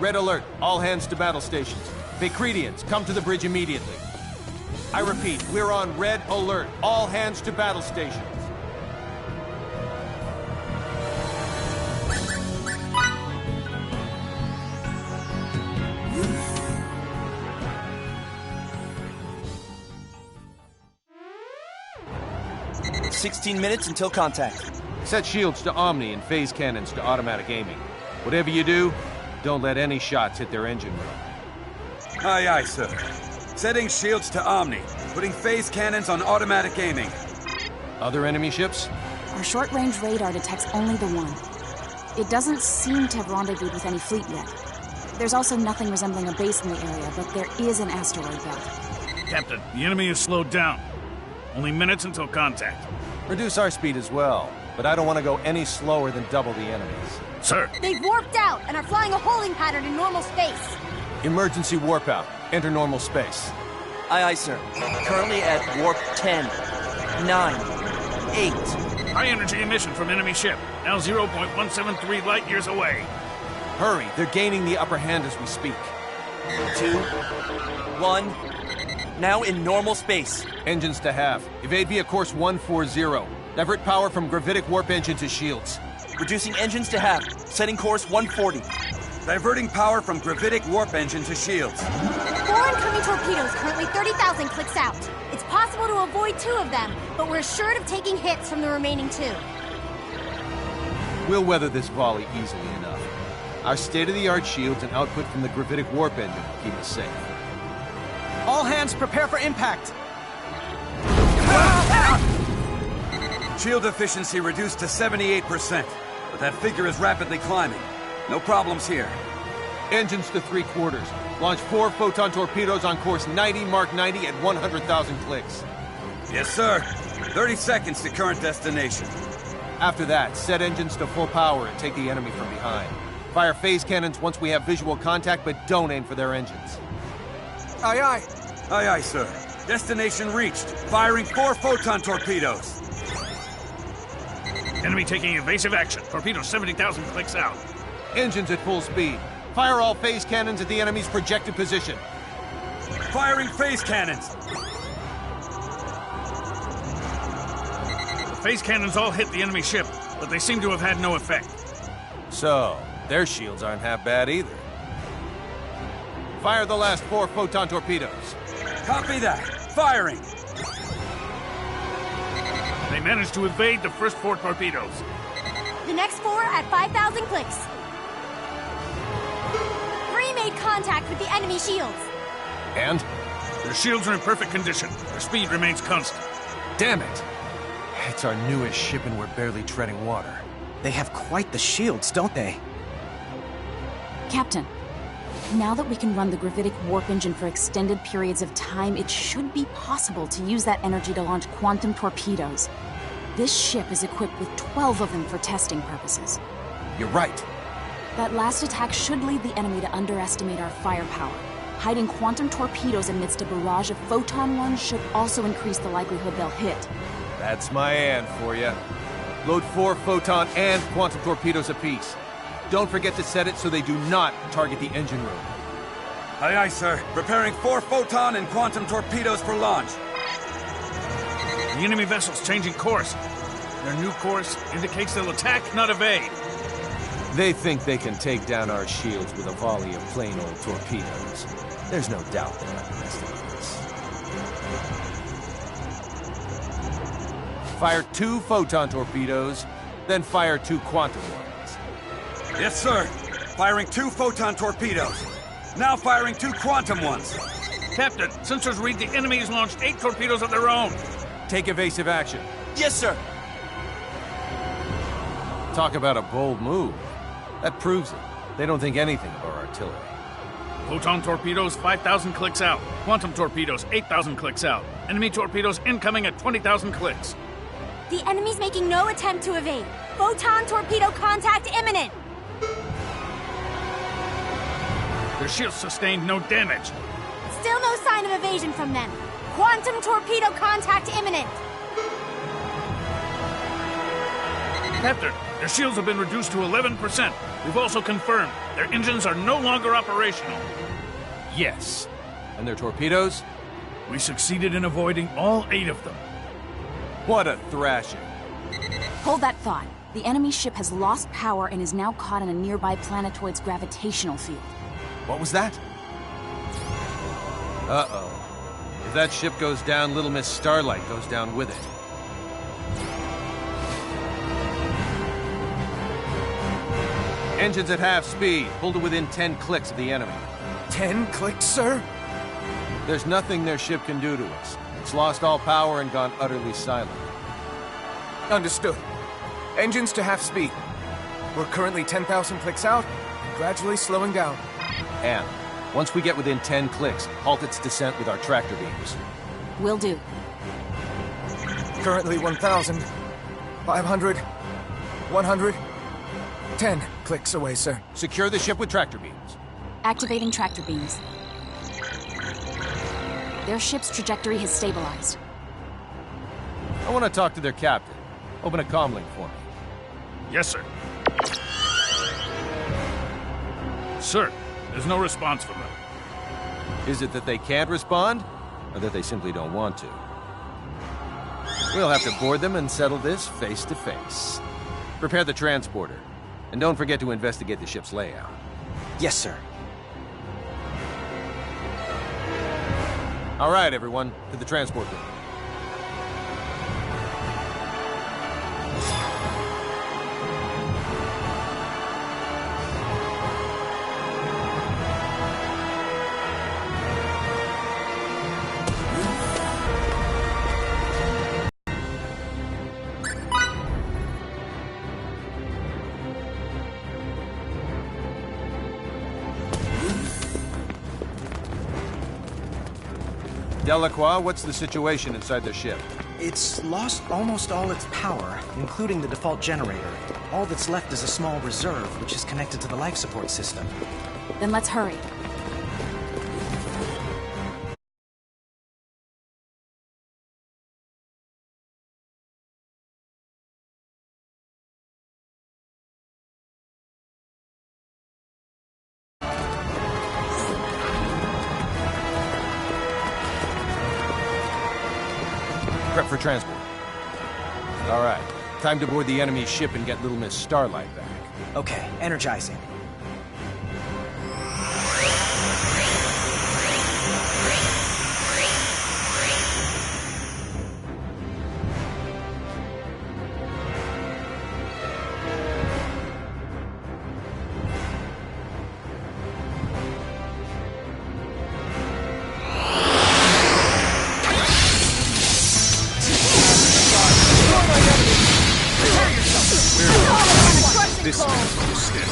Red alert. All hands to battle stations. Vacridians, come to the bridge immediately. I repeat, we're on red alert. All hands to battle stations. "16 minutes until contact." Set shields to Omni and phase cannons to automatic aiming. Whatever you do, don't let any shots hit their engine room. Aye, aye, sir. Setting shields to Omni. Putting phase cannons on automatic aiming. Other enemy ships? Our short-range radar detects only the one. It doesn't seem to have rendezvoused with any fleet yet. There's also nothing resembling a base in the area, but there is an asteroid belt. Captain, the enemy is slowed down. Only minutes until contact. Reduce our speed as well, but I don't want to go any slower than double the enemy's. Sir. They've warped out and are flying a holding pattern in normal space. Emergency warp out. Enter normal space. Aye, aye, sir. Currently at warp 10, 9, 8. High energy emission from enemy ship. Now 0.173 light years away. Hurry, they're gaining the upper hand as we speak. 2, 1. Now in normal space. Engines to half. Evade via course 140. Divert power from gravitic warp engine to shields. Reducing engines to half. Setting course 140. Diverting power from gravitic warp engine to shields. 4 incoming torpedoes, currently 30,000 clicks out. It's possible to avoid 2 of them, but we're assured of taking hits from the remaining 2. We'll weather this volley easily enough. Our state-of-the-art shields and output from the gravitic warp engine will keep us safe. All hands prepare for impact! Shield efficiency reduced to 78%, but that figure is rapidly climbing. No problems here. Engines to 3/4. Launch 4 photon torpedoes on course 90 Mark 90 at 100,000 clicks. Yes, sir. 30 seconds to current destination. After that, set engines to full power and take the enemy from behind. Fire phase cannons once we have visual contact, but don't aim for their engines. Aye, aye. Aye, aye, sir. Destination reached. Firing 4 photon torpedoes. Enemy taking evasive action. Torpedo 70,000 clicks out. Engines at full speed. Fire all phase cannons at the enemy's projected position. Firing phase cannons. The phase cannons all hit the enemy ship, but they seem to have had no effect. So, their shields aren't half bad either. Fire the last 4 photon torpedoes. Copy that. Firing. They managed to evade the first 4 torpedoes. The next 4 at 5,000 clicks. 3 made contact with the enemy shields. And? Their shields are in perfect condition. Their speed remains constant. Damn it! It's our newest ship and we're barely treading water. They have quite the shields, don't they? Captain, now that we can run the gravitic warp engine for extended periods of time, it should be possible to use that energy to launch quantum torpedoes. This ship is equipped with 12 of them for testing purposes. You're right. That last attack should lead the enemy to underestimate our firepower. Hiding quantum torpedoes amidst a barrage of photon ones should also increase the likelihood they'll hit. That's my and for you. Load 4 photon and quantum torpedoes apiece. Don't forget to set it so they do not target the engine room. Aye, aye, sir. Preparing 4 photon and quantum torpedoes for launch. The enemy vessel's changing course. Their new course indicates they'll attack, not evade. They think they can take down our shields with a volley of plain old torpedoes. There's no doubt they're underestimating us. Fire 2 photon torpedoes, then fire 2 quantum ones. Yes, sir. Firing 2 photon torpedoes. Now firing 2 quantum ones. Captain, sensors read the enemy has launched 8 torpedoes of their own. Take evasive action. Yes, sir. Talk about a bold move. That proves it. They don't think anything of our artillery. Photon torpedoes, 5,000 clicks out. Quantum torpedoes, 8,000 clicks out. Enemy torpedoes incoming at 20,000 clicks. The enemy's making no attempt to evade. Photon torpedo contact imminent. Their shields sustained no damage. Still no sign of evasion from them. Quantum torpedo contact imminent. Captain, their shields have been reduced to 11%. We've also confirmed their engines are no longer operational. Yes. And their torpedoes? We succeeded in avoiding all 8 of them. What a thrashing. Hold that thought. The enemy ship has lost power and is now caught in a nearby planetoid's gravitational field. What was that? Uh-oh. If that ship goes down, Little Miss Starlight goes down with it. Engines at half speed. Pull to within 10 clicks of the enemy. 10 clicks, sir? There's nothing their ship can do to us. It's lost all power and gone utterly silent. Understood. Engines to half speed. We're currently 10,000 clicks out, and gradually slowing down. And once we get within 10 clicks, halt its descent with our tractor beams. Will do. Currently 1,000, 500, 100, 10 clicks away, sir. Secure the ship with tractor beams. Activating tractor beams. Their ship's trajectory has stabilized. I want to talk to their captain. Open a comlink for me. Yes, sir. Sir, there's no response from them. Is it that they can't respond, or that they simply don't want to? We'll have to board them and settle this face to face. Prepare the transporter, and don't forget to investigate the ship's layout. Yes, sir. All right, everyone, to the transport room. Delacroix, what's the situation inside the ship? It's lost almost all its power, including the default generator. All that's left is a small reserve, which is connected to the life support system. Then let's hurry. Prep for transport. All right. Time to board the enemy ship and get Little Miss Starlight back. Okay, energizing. This is a step.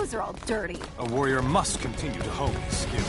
clothes are all dirty. A warrior must continue to hone his skills.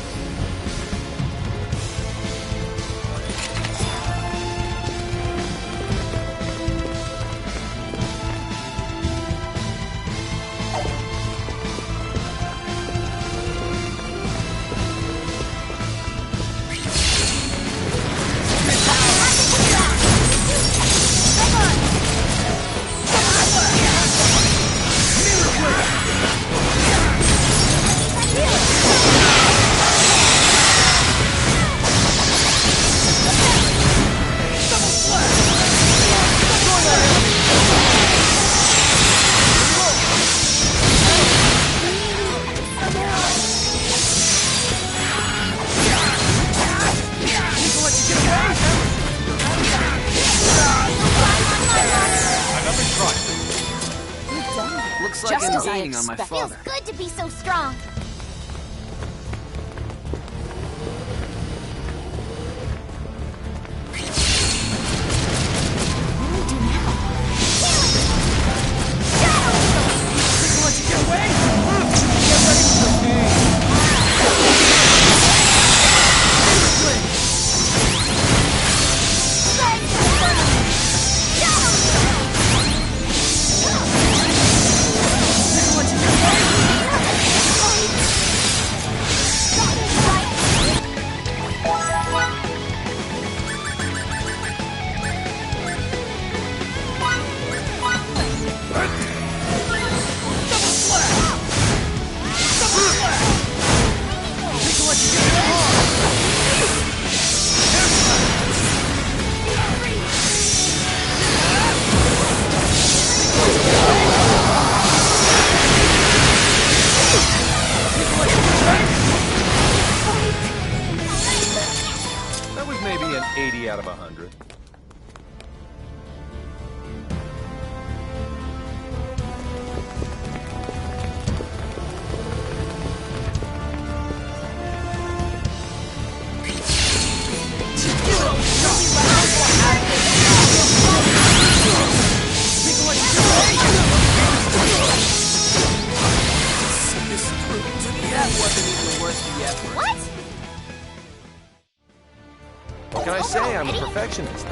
Looks like Just I'm as I gaining on my expected. father. Feels good to be so strong. That was maybe an 80 out of 100. That wasn't even worth the effort. What? What can I say? I'm a perfectionist.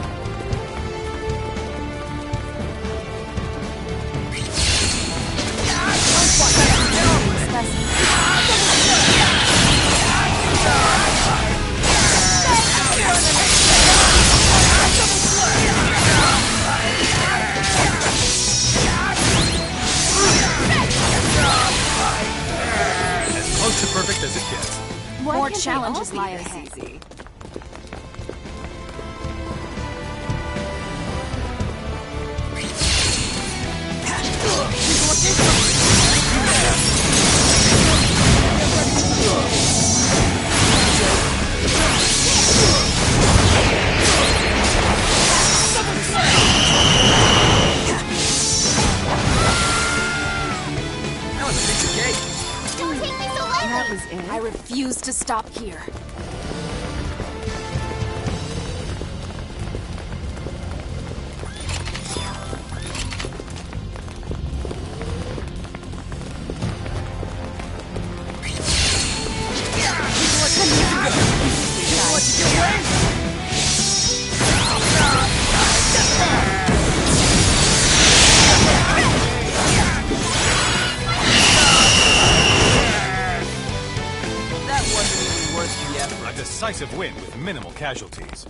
As close to perfect as it gets. More challenges lie ahead. That was a piece of cake. Don't take me so lightly. That was it. I refuse to stop here. That wasn't even worth the effort. A decisive win with minimal casualties.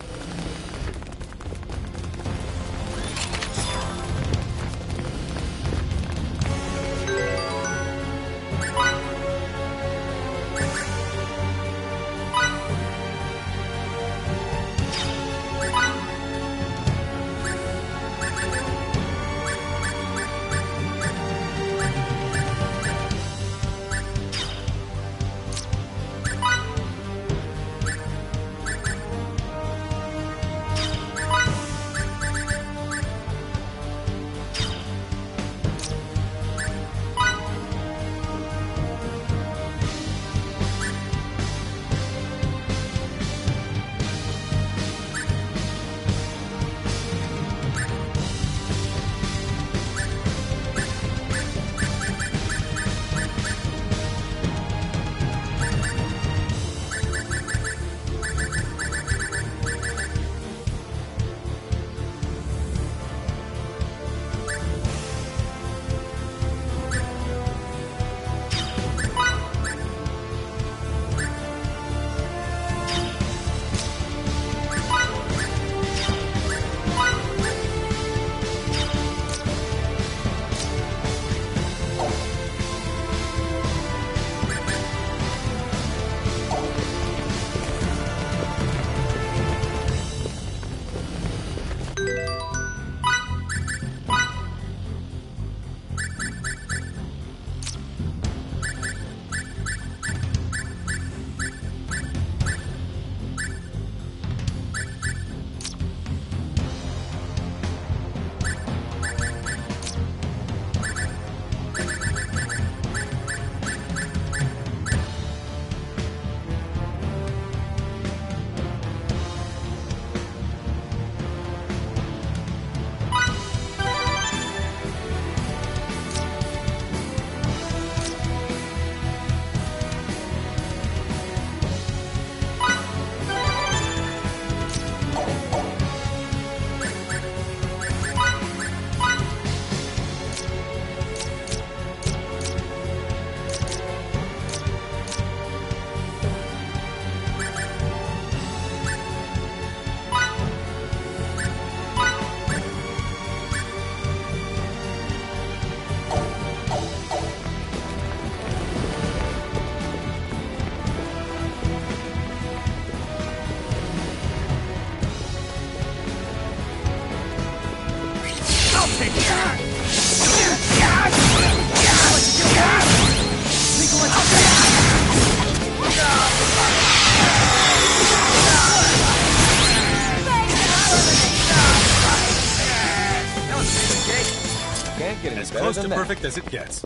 Can't get any As better close than to that. perfect as it gets.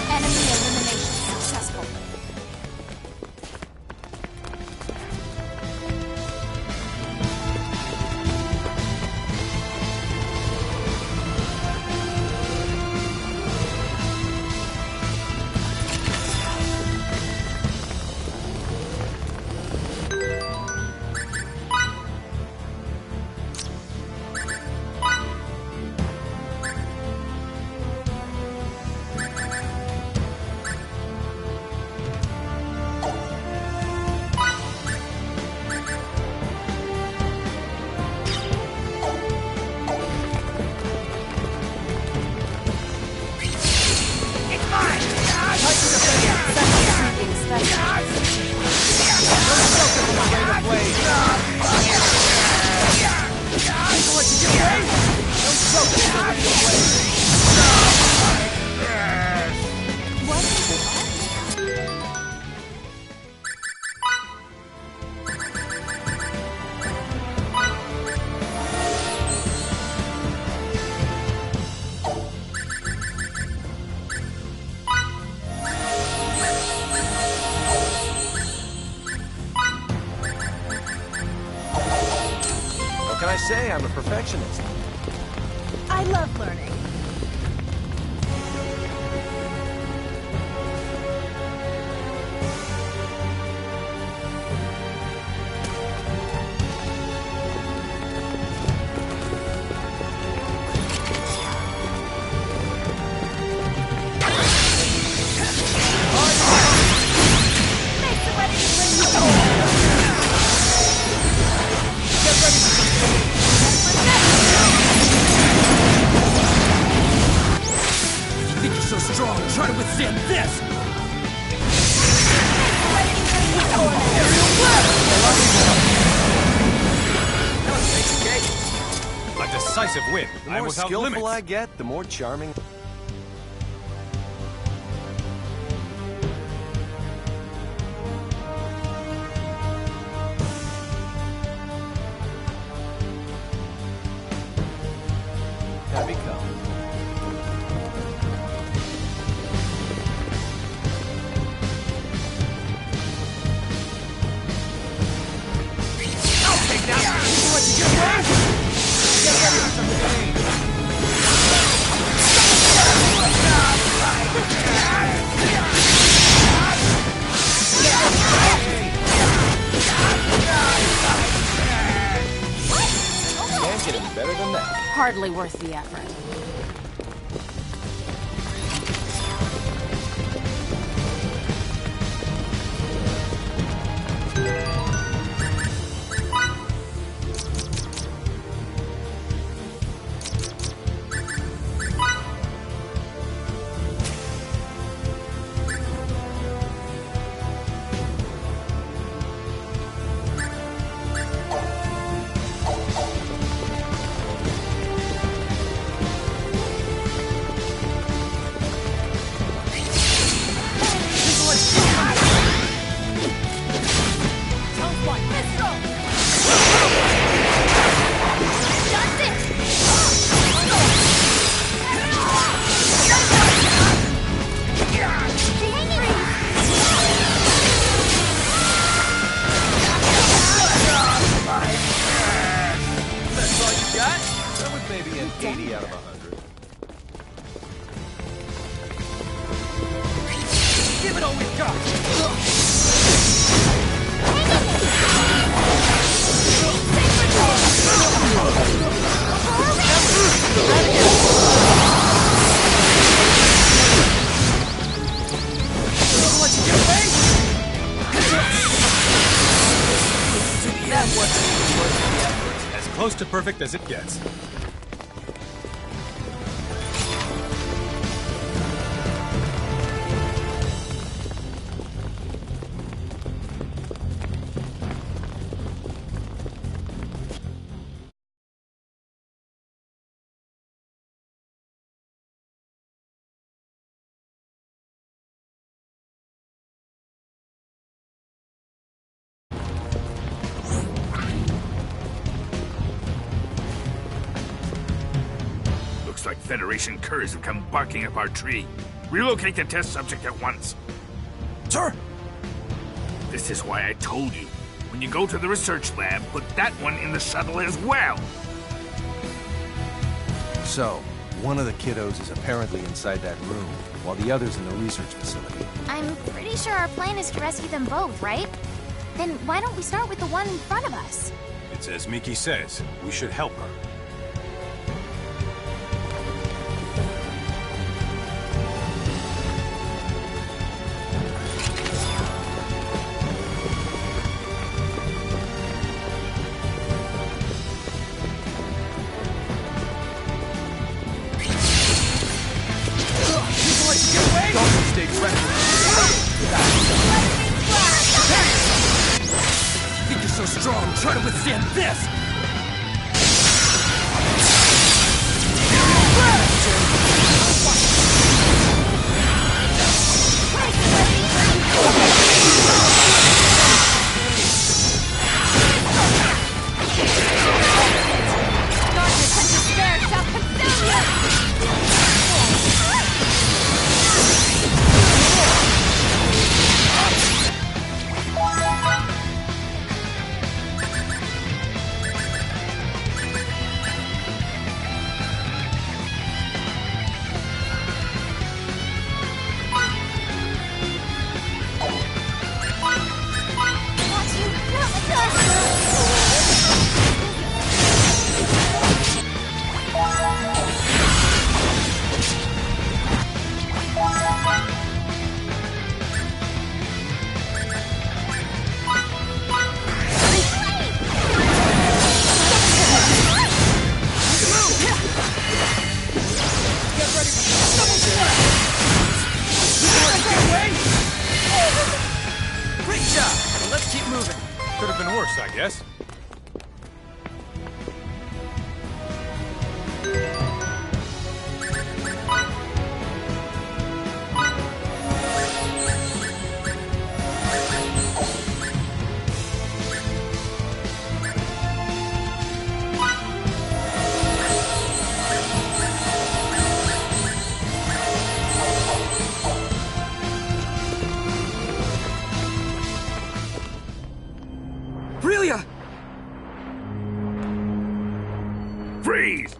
Enemy elimination successful. What can I say? I'm a perfectionist. I love learning. Try to withstand this! A decisive win. The I am more without skillful limits. I get, the more charming. I become. I'll take that! What you get ready? Get ready for some pain! Can't get any better than that. Hardly worth the effort. close to perfect as it gets. Looks like Federation curs have come barking up our tree. Relocate the test subject at once. Sir! This is why I told you. When you go to the research lab, put that one in the shuttle as well. So, one of the kiddos is apparently inside that room, while the other's in the research facility. I'm pretty sure our plan is to rescue them both, right? Then why don't we start with the one in front of us? It's as Miki says, we should help her. Think you're so strong? Try to withstand this! Darkness and despair shall consume you! Great job! Well, let's keep moving. Could have been worse, I guess. Freeze!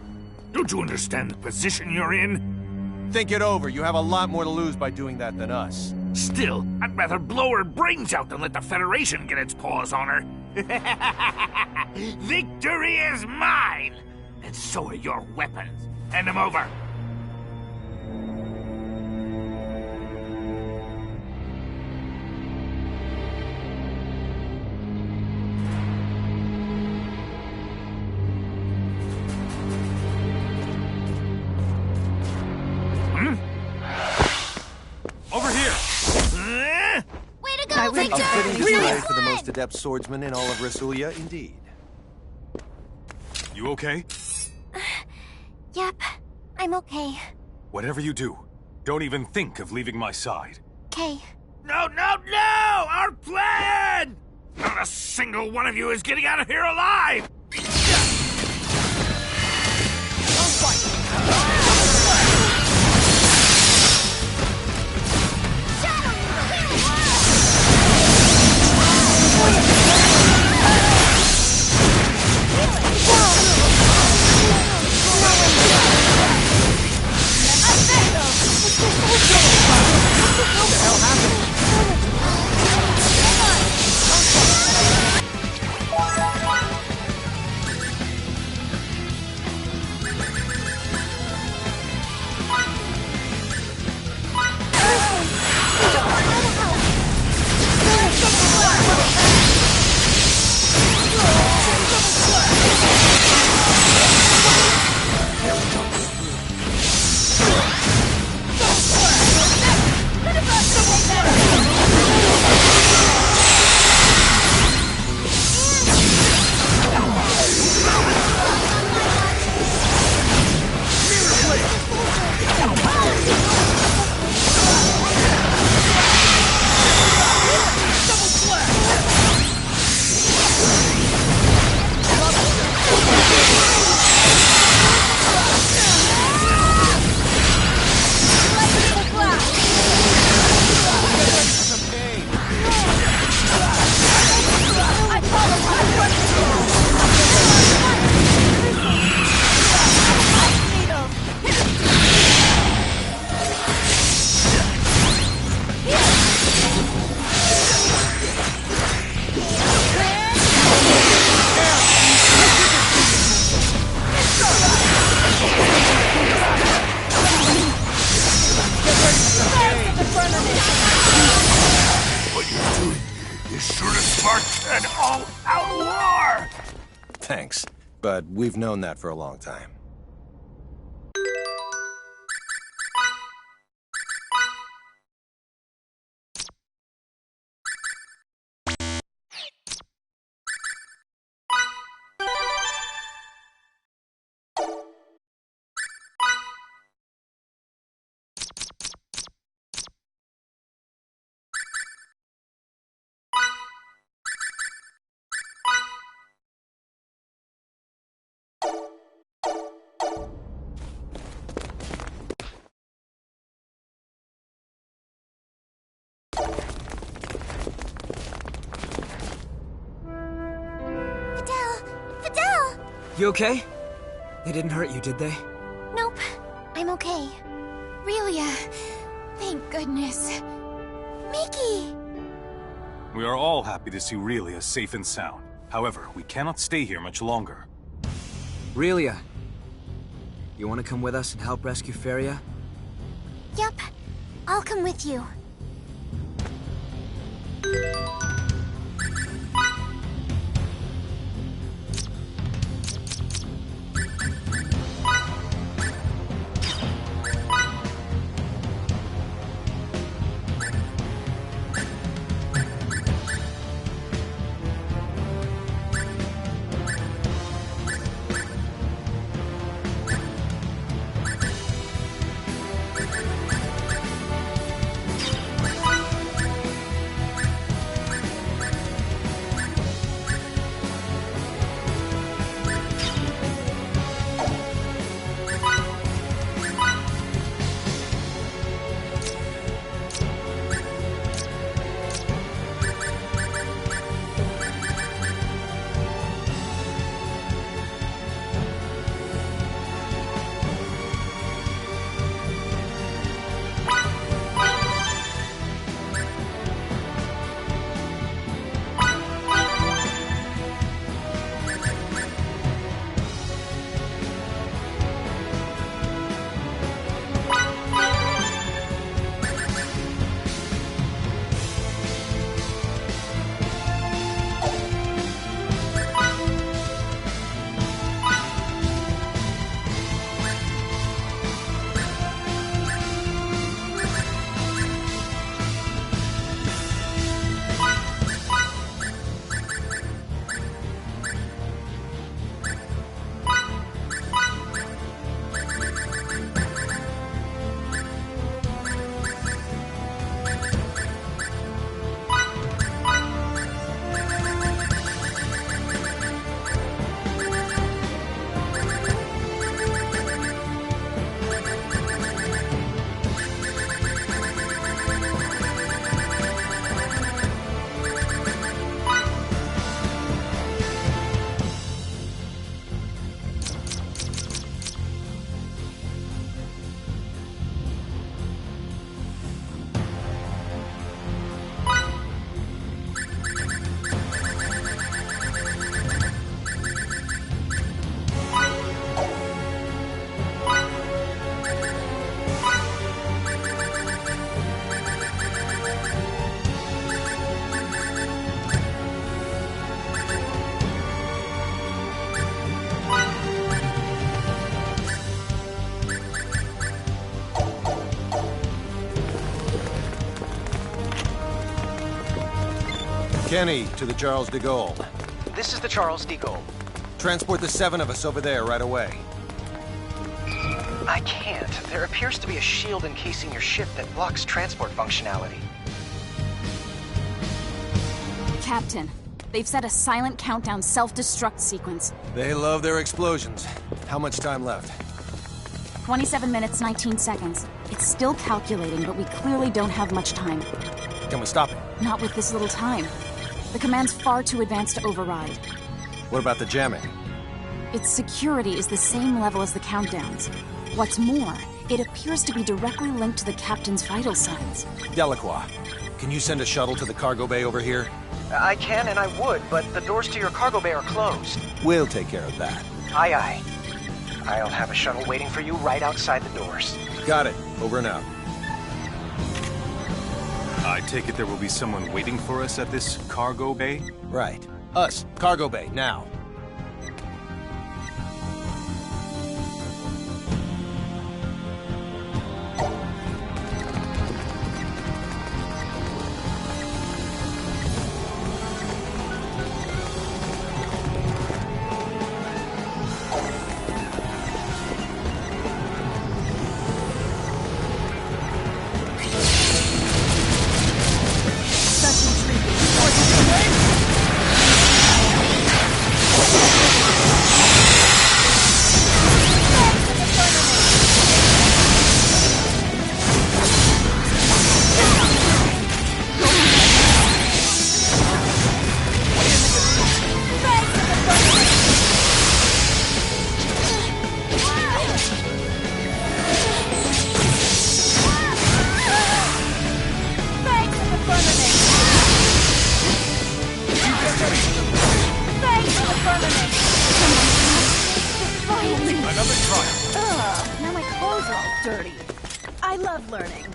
Don't you understand the position you're in? Think it over. You have a lot more to lose by doing that than us. Still, I'd rather blow her brains out than let the Federation get its paws on her. Victory is mine! And so are your weapons. Hand them over. Over here! Way to go, Victor! A fitting display for the most adept swordsman in all of Rasulia, indeed. You okay? Yep, I'm okay. Whatever you do, don't even think of leaving my side. Okay. No, no, no! Our plan! Not a single one of you is getting out of here alive! sure to spark an all-out war! Thanks, but we've known that for a long time. You okay? They didn't hurt you, did they? Nope, I'm okay. Relia, thank goodness. Mickey! We are all happy to see Relia safe and sound. However, we cannot stay here much longer. Relia, you want to come with us and help rescue Feria? Yup, I'll come with you. Kenny, to the Charles de Gaulle. This is the Charles de Gaulle. Transport the 7 of us over there right away. I can't. There appears to be a shield encasing your ship that blocks transport functionality. Captain, they've set a silent countdown self-destruct sequence. They love their explosions. How much time left? 27 minutes, 19 seconds. It's still calculating, but we clearly don't have much time. Can we stop it? Not with this little time. The command's far too advanced to override. What about the jamming? Its security is the same level as the countdowns. What's more, it appears to be directly linked to the captain's vital signs. Delacroix, can you send a shuttle to the cargo bay over here? I can and I would, but the doors to your cargo bay are closed. We'll take care of that. Aye, aye. I'll have a shuttle waiting for you right outside the doors. Got it. Over and out. I take it there will be someone waiting for us at this cargo bay? Right. Us. Cargo bay, now. Now my clothes are all dirty. I love learning.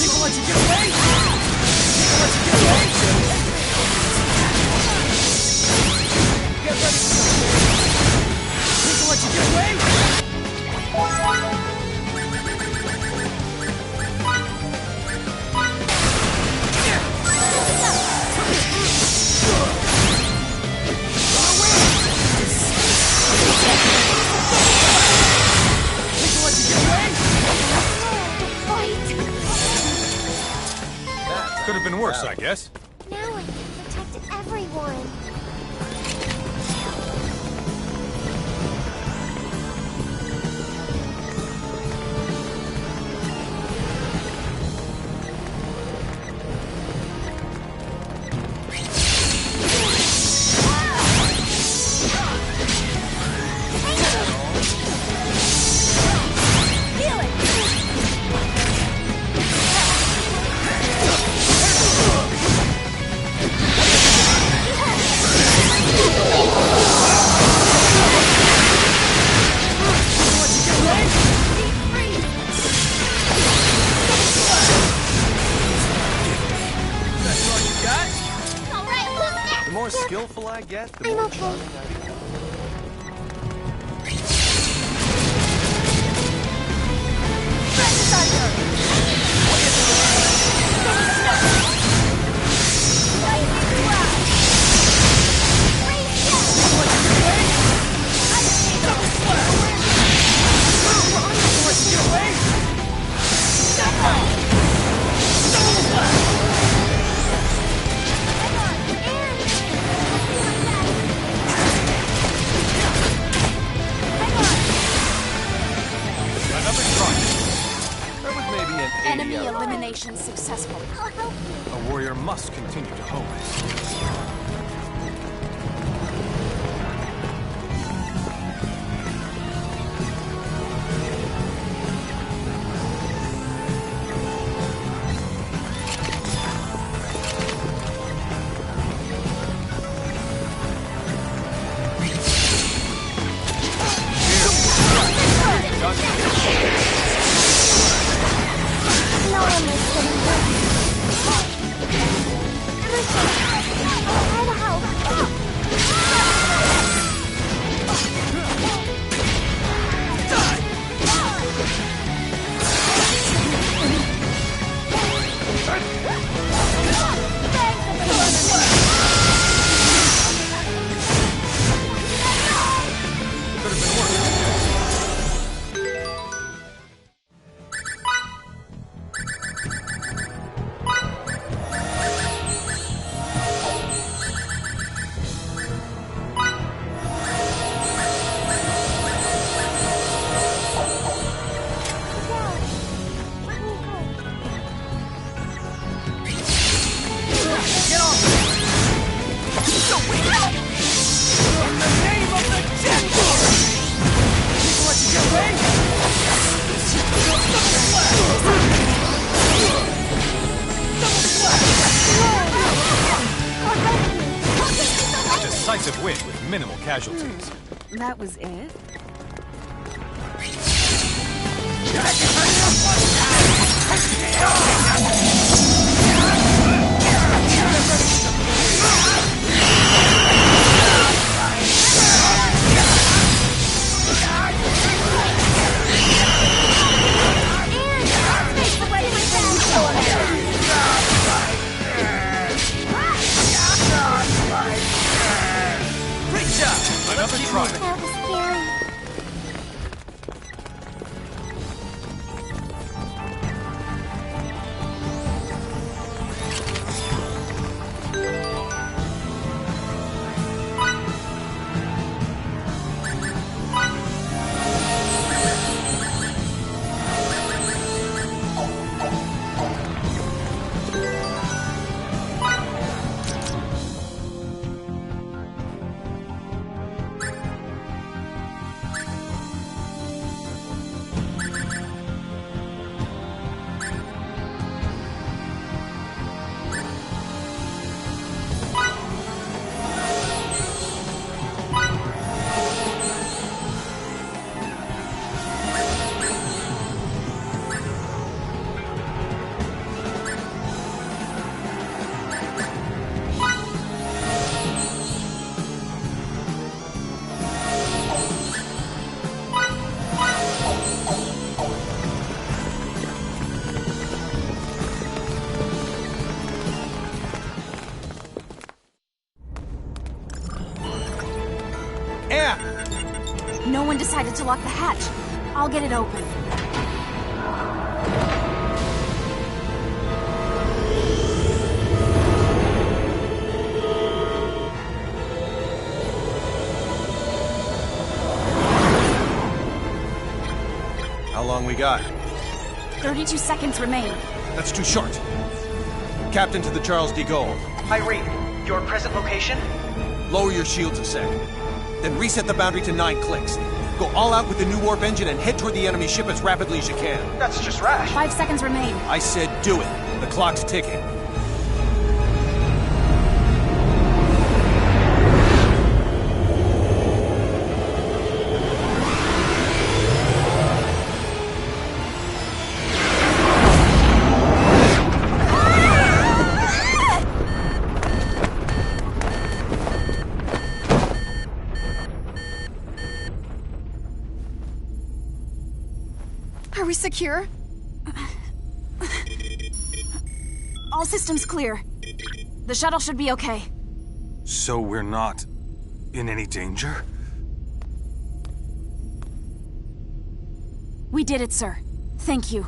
People let you get away! People let you get away! Get ready! People let you get away! Could have been worse, I guess. Now I can protect everyone. The more skillful I get, the I'm more okay. charming I become. Enemy elimination successful. A warrior must continue to always. No one is getting hurt. minimal casualties. That was it? Great job! Another try. That was scary. No one decided to lock the hatch. I'll get it open. How long we got? 32 seconds remain. That's too short. Captain to the Charles de Gaulle. I read. Your present location? Lower your shields a sec. Then reset the boundary to 9 clicks. Go all out with the new warp engine and head toward the enemy ship as rapidly as you can. That's just rash. 5 seconds remain. I said do it. The clock's ticking. Are we secure? All systems clear. The shuttle should be okay. So we're not in any danger? We did it, sir. Thank you.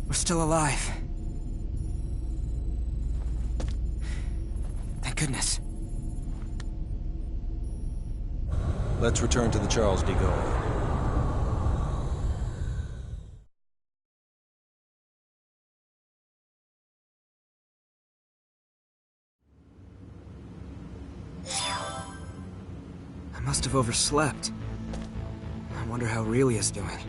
We're still alive. Thank goodness. Let's return to the Charles de Gaulle. I must have overslept. I wonder how Aurelia's doing.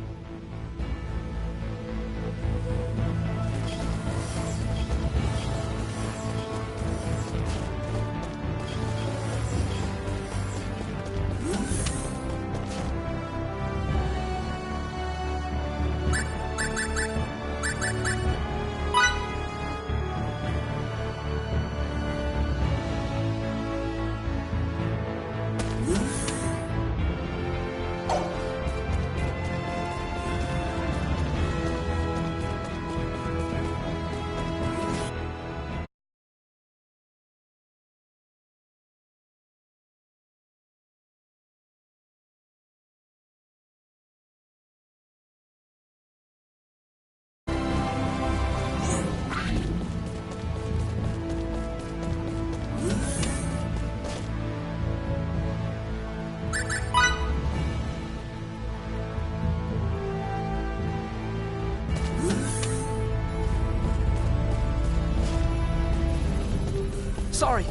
Sorry.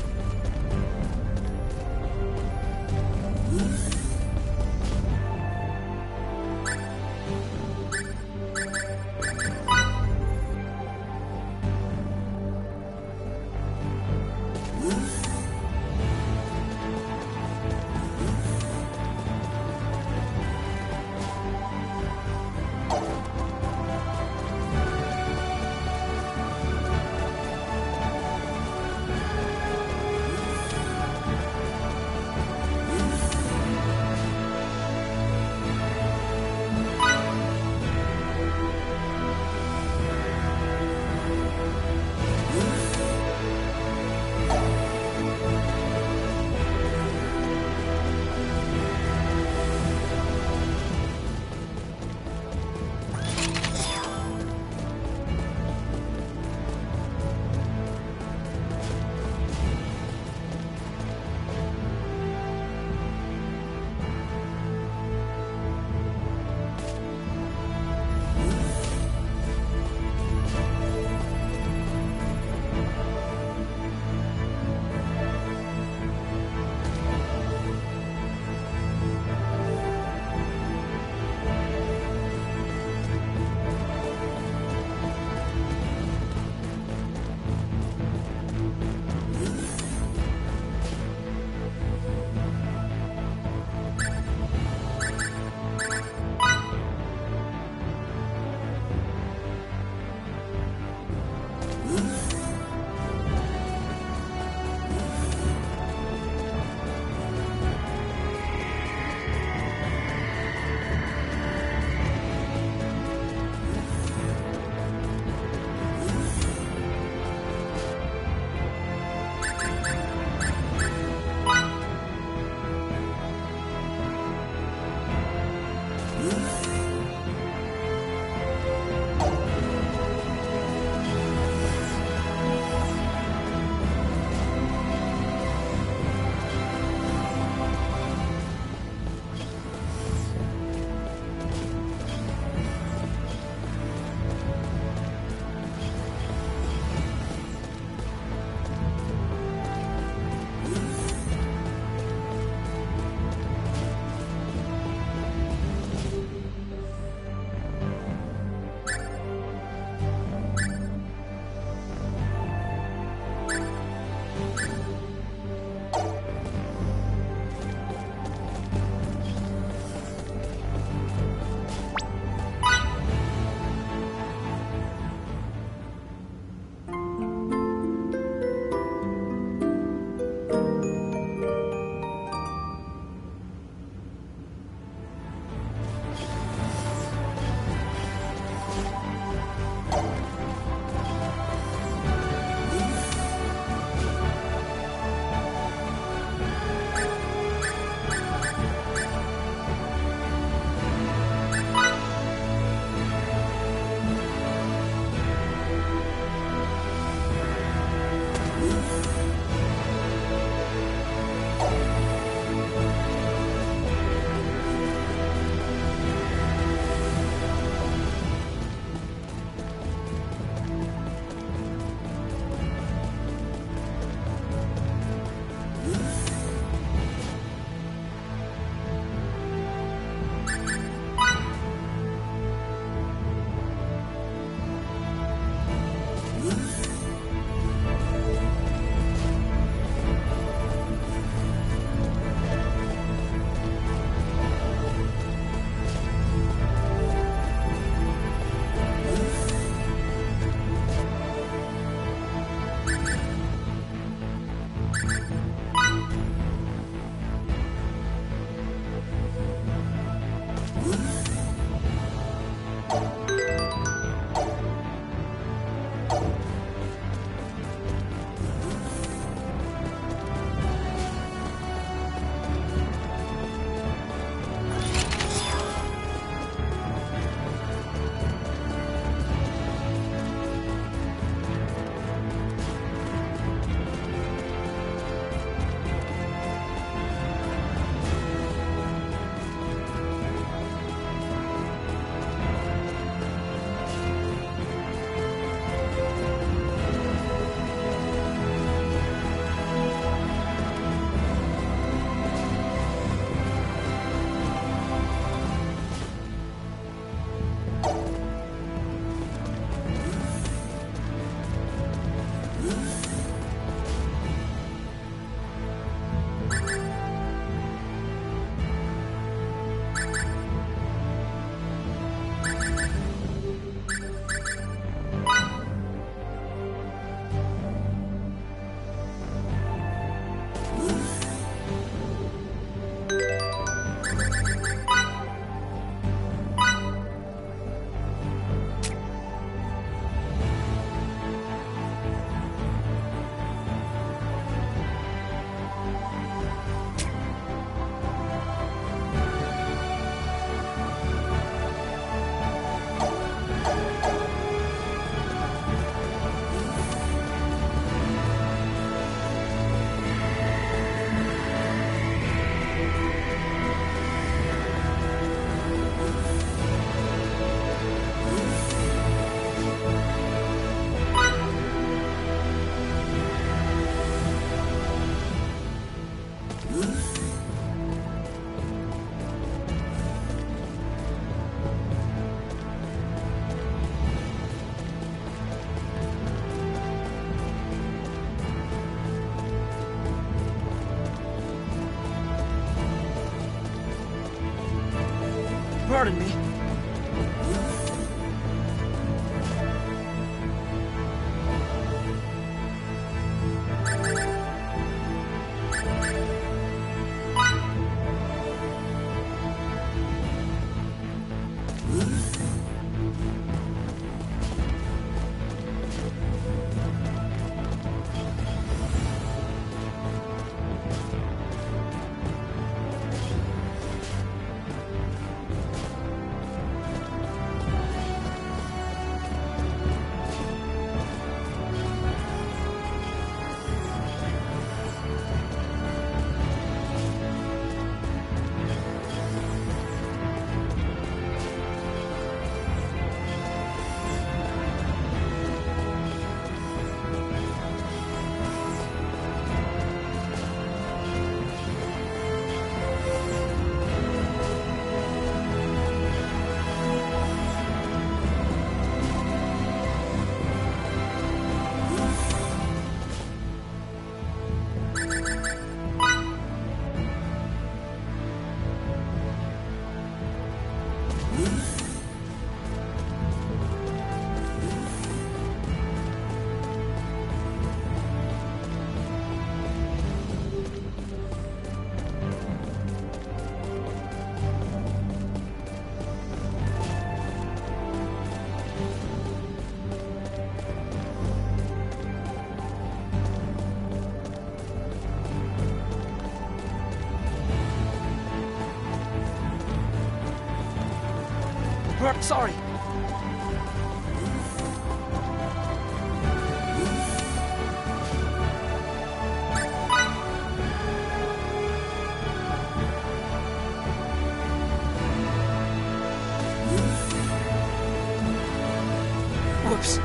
Perp, sorry. Whoops.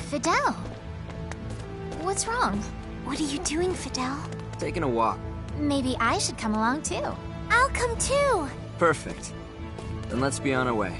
Fidel! What's wrong? What are you doing, Fidel? Taking a walk. Maybe I should come along too. I'll come too! Perfect. Then let's be on our way.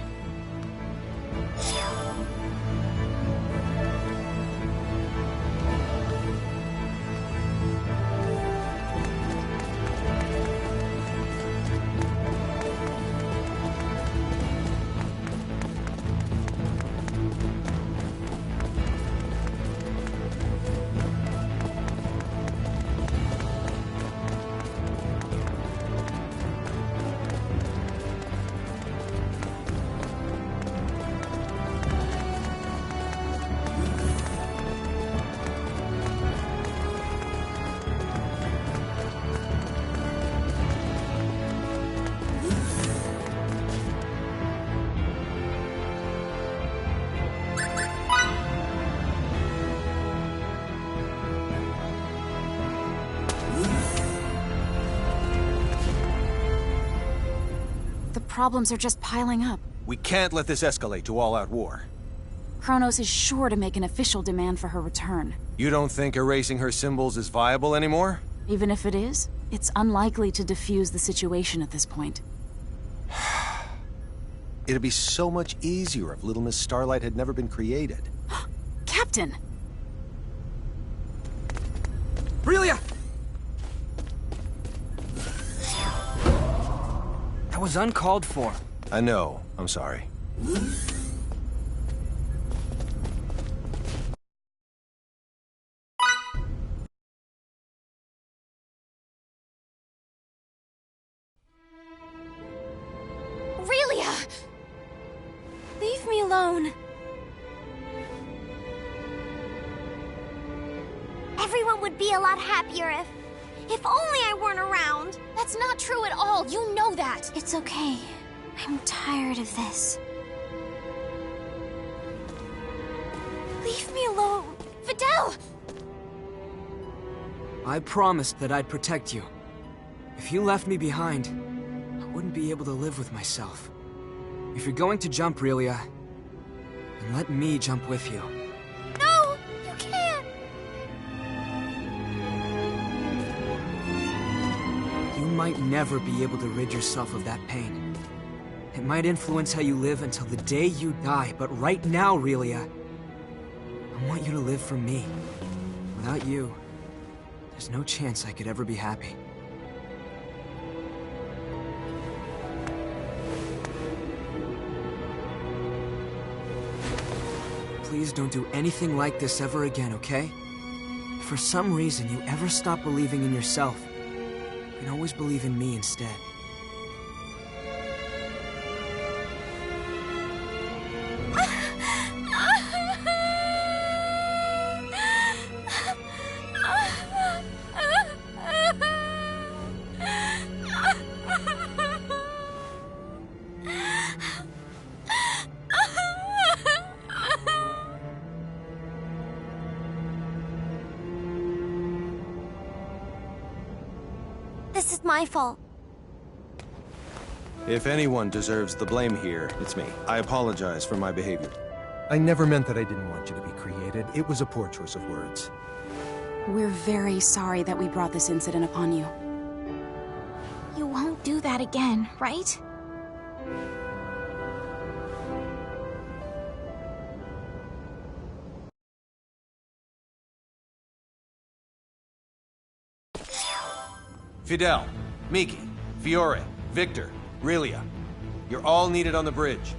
Problems are just piling up. We can't let this escalate to all-out war. Kronos is sure to make an official demand for her return. You don't think erasing her symbols is viable anymore? Even if it is, it's unlikely to defuse the situation at this point. It'd be so much easier if Little Miss Starlight had never been created. Captain! Relia! That was uncalled for. I know. I'm sorry. Relia! Leave me alone. Everyone would be a lot happier if only I weren't around. That's not true at all. You know that. It's okay. I'm tired of this. Leave me alone. Fidel! I promised that I'd protect you. If you left me behind, I wouldn't be able to live with myself. If you're going to jump, Relia, then let me jump with you. No! You can't! You might never be able to rid yourself of that pain. It might influence how you live until the day you die, but right now, Relia, I want you to live for me. Without you, there's no chance I could ever be happy. Please don't do anything like this ever again, okay? If for some reason you ever stop believing in yourself, you can always believe in me instead. This is my fault. If anyone deserves the blame here, it's me. I apologize for my behavior. I never meant that I didn't want you to be created. It was a poor choice of words. We're very sorry that we brought this incident upon you. You won't do that again, right? Fidel, Miki, Fiore, Victor, Relia. You're all needed on the bridge.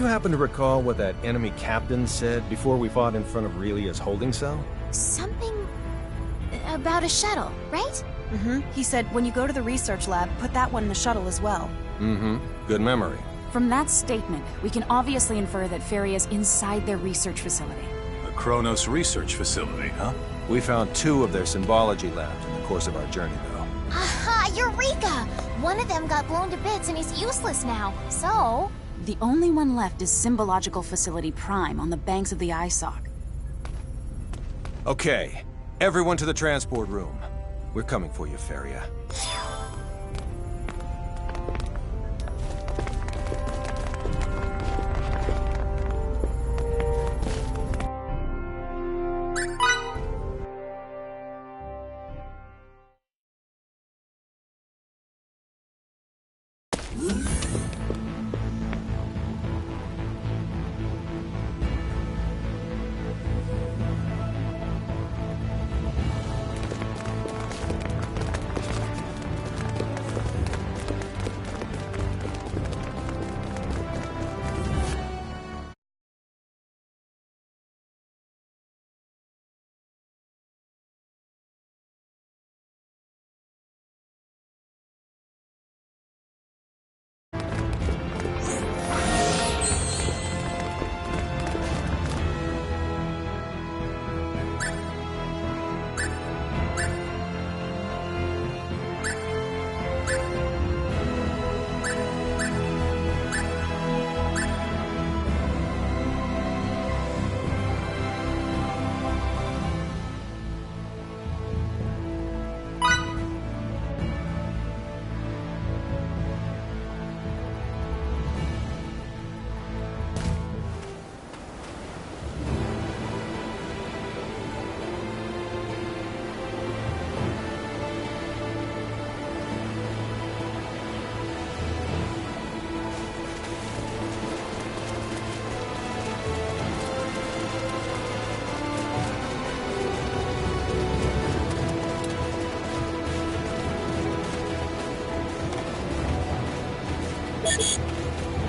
you happen to recall what that enemy captain said before we fought in front of Relia's holding cell? Something about a shuttle, right? Mm-hmm. He said when you go to the research lab, put that one in the shuttle as well. Mm-hmm. Good memory. From that statement, we can obviously infer that Feria's inside their research facility. The Kronos research facility, huh? We found 2 of their symbology labs in the course of our journey, though. Aha! Eureka! One of them got blown to bits and is useless now, so... The only one left is Symbological Facility Prime on the banks of the Isoc. Okay, everyone to the transport room. We're coming for you, Feria.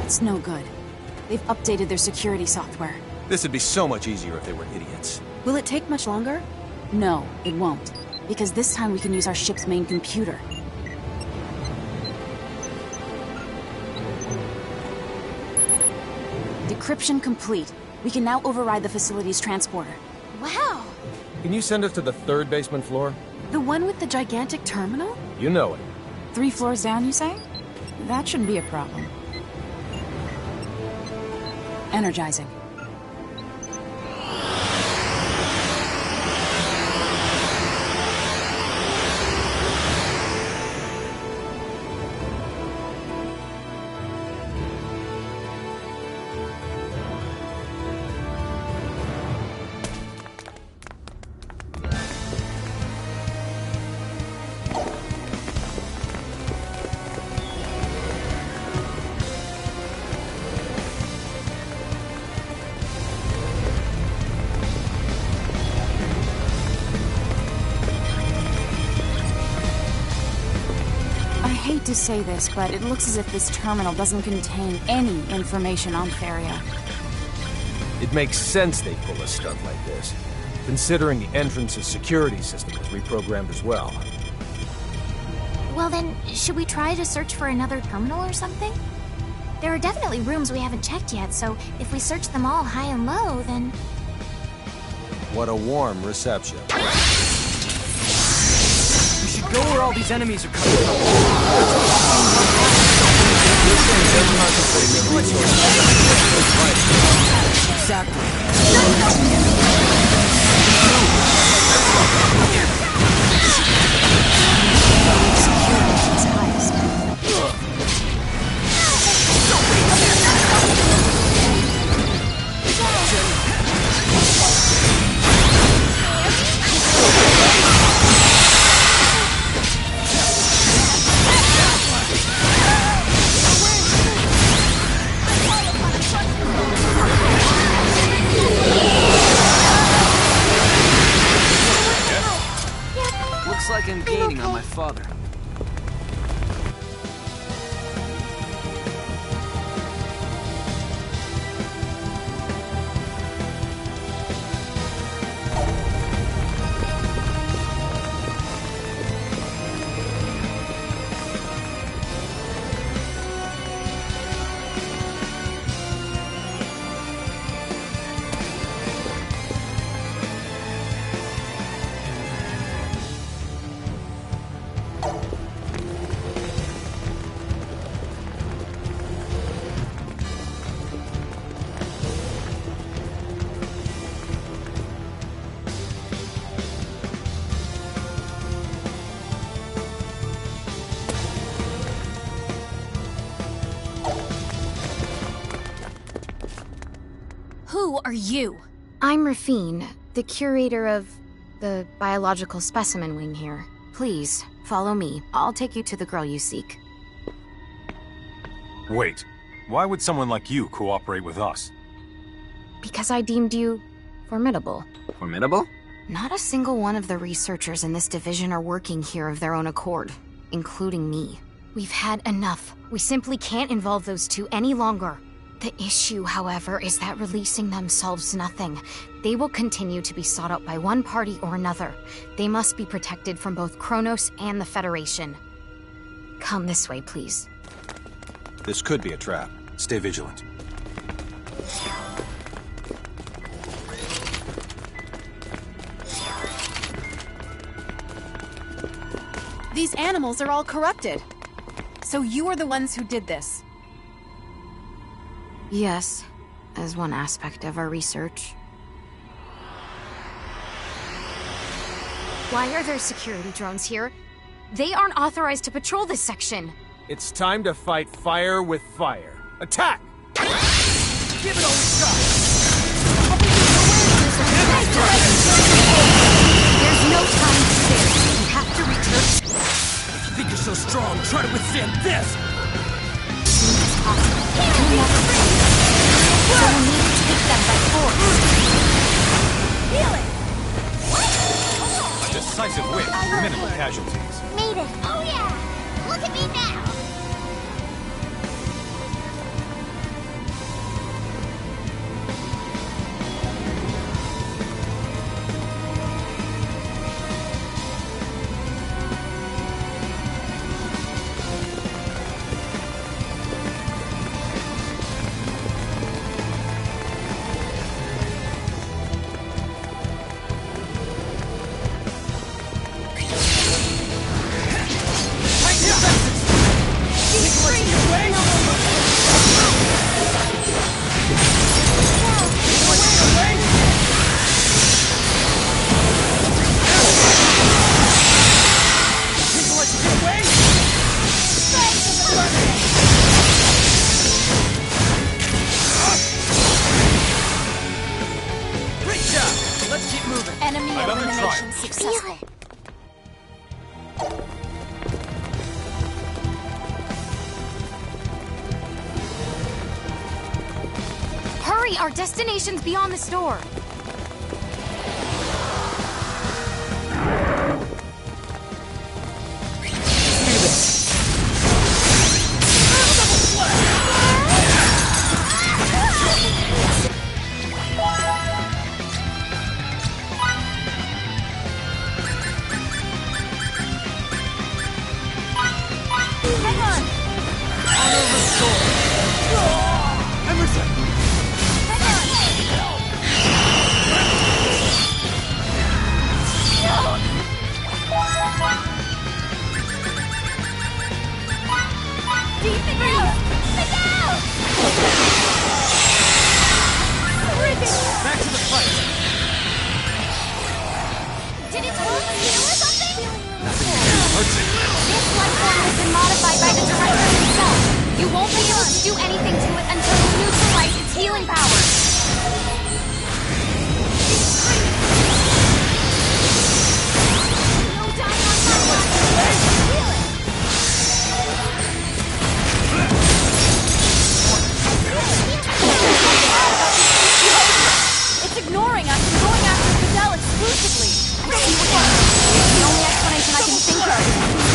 It's no good. They've updated their security software. This would be so much easier if they were idiots. Will it take much longer? No, it won't. Because this time we can use our ship's main computer. Decryption complete. We can now override the facility's transporter. Wow! Can you send us to the 3rd basement floor? The one with the gigantic terminal? You know it. 3 floors down, you say? That shouldn't be a problem. Energizing. I hate to say this, but it looks as if this terminal doesn't contain any information on Feria. It makes sense they pull a stunt like this, considering the entrance's security system was reprogrammed as well. Well then, should we try to search for another terminal or something? There are definitely rooms we haven't checked yet, so if we search them all high and low, then... What a warm reception. We should go where all these enemies are coming from. Looks like I'm gaining on my father. Who are you? I'm Rafine, the curator of the biological specimen wing here. Please, follow me. I'll take you to the girl you seek. Wait, why would someone like you cooperate with us? Because I deemed you formidable. Formidable? Not a single one of the researchers in this division are working here of their own accord, including me. We've had enough. We simply can't involve those two any longer. The issue, however, is that releasing them solves nothing. They will continue to be sought out by one party or another. They must be protected from both Kronos and the Federation. Come this way, please. This could be a trap. Stay vigilant. These animals are all corrupted. So you are the ones who did this? Yes, as one aspect of our research. Why are there security drones here? They aren't authorized to patrol this section. It's time to fight fire with fire. Attack! Give it all a shot! There's no time to spare. You have to return. If you think you're so strong, try to withstand this! It's possible. You'll never win. So we'll need to take them by force. Feel it! A decisive win. Minimal casualties. Made it! Oh yeah! Look at me now! Enemy Another elimination try. successful. Hurry! Our destination's beyond the store. Back to the fight! Did it hold the heel or something? This life form has been modified by the Director himself. You won't be able to do anything to it until you neutralize its healing power. No dying on my watch! Feel it! It's ignoring us and going after Fidel exclusively. I see what you're doing. It's the only explanation I can think of.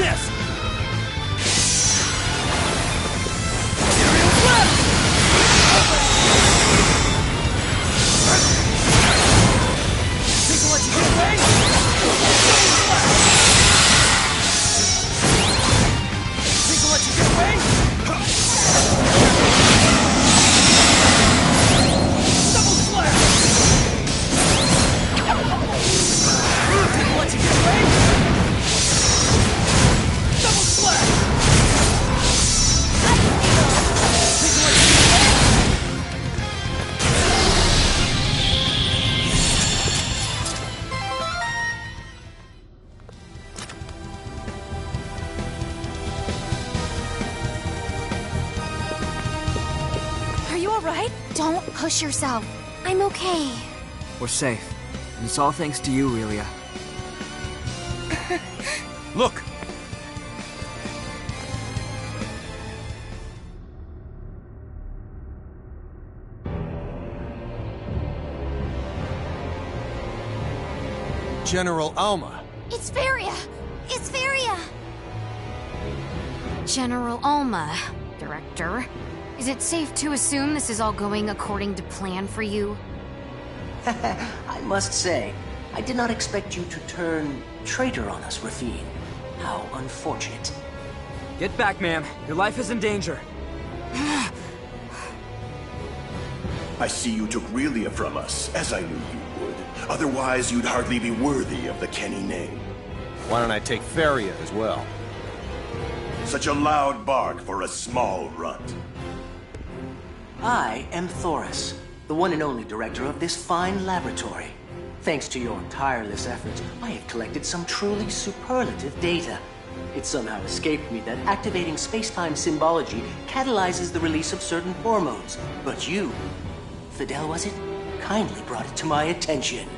this! Think I'll let you get away? Think I'll let you get away? Double slash! Think I'll let you get away? Double slash! Think I'll let you get away? Are you alright? Don't push yourself. I'm okay. We're safe. And it's all thanks to you, Aurelia. Look! General Alma. It's Varia! It's Varia! General Alma, Director. Is it safe to assume this is all going according to plan for you? I must say, I did not expect you to turn traitor on us, Rafine. How unfortunate. Get back, ma'am. Your life is in danger. I see you took Relia from us, as I knew you would. Otherwise, you'd hardly be worthy of the Kenny name. Why don't I take Feria as well? Such a loud bark for a small runt. I am Thoris, the one and only director of this fine laboratory. Thanks to your tireless efforts, I have collected some truly superlative data. It somehow escaped me that activating space-time symbology catalyzes the release of certain hormones. But you, Fidel was it? Kindly brought it to my attention.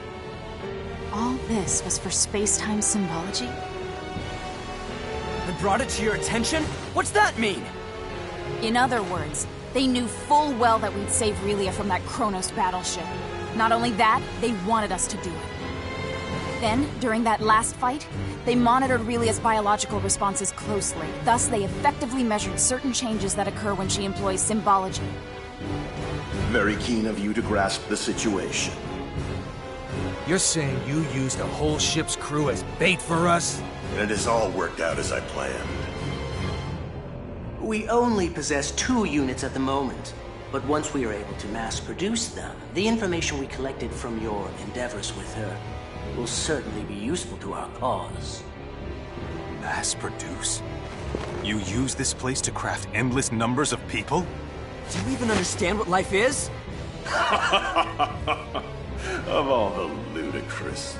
All this was for space-time symbology? I brought it to your attention? What's that mean? In other words, they knew full well that we'd save Relia from that Kronos battleship. Not only that, they wanted us to do it. Then, during that last fight, they monitored Relia's biological responses closely. Thus, they effectively measured certain changes that occur when she employs symbology. Very keen of you to grasp the situation. You're saying you used a whole ship's crew as bait for us? And it has all worked out as I planned. We only possess 2 units at the moment, but once we are able to mass produce them, the information we collected from your endeavors with her will certainly be useful to our cause. Mass produce? You use this place to craft endless numbers of people? Do you even understand what life is? Of all the ludicrous.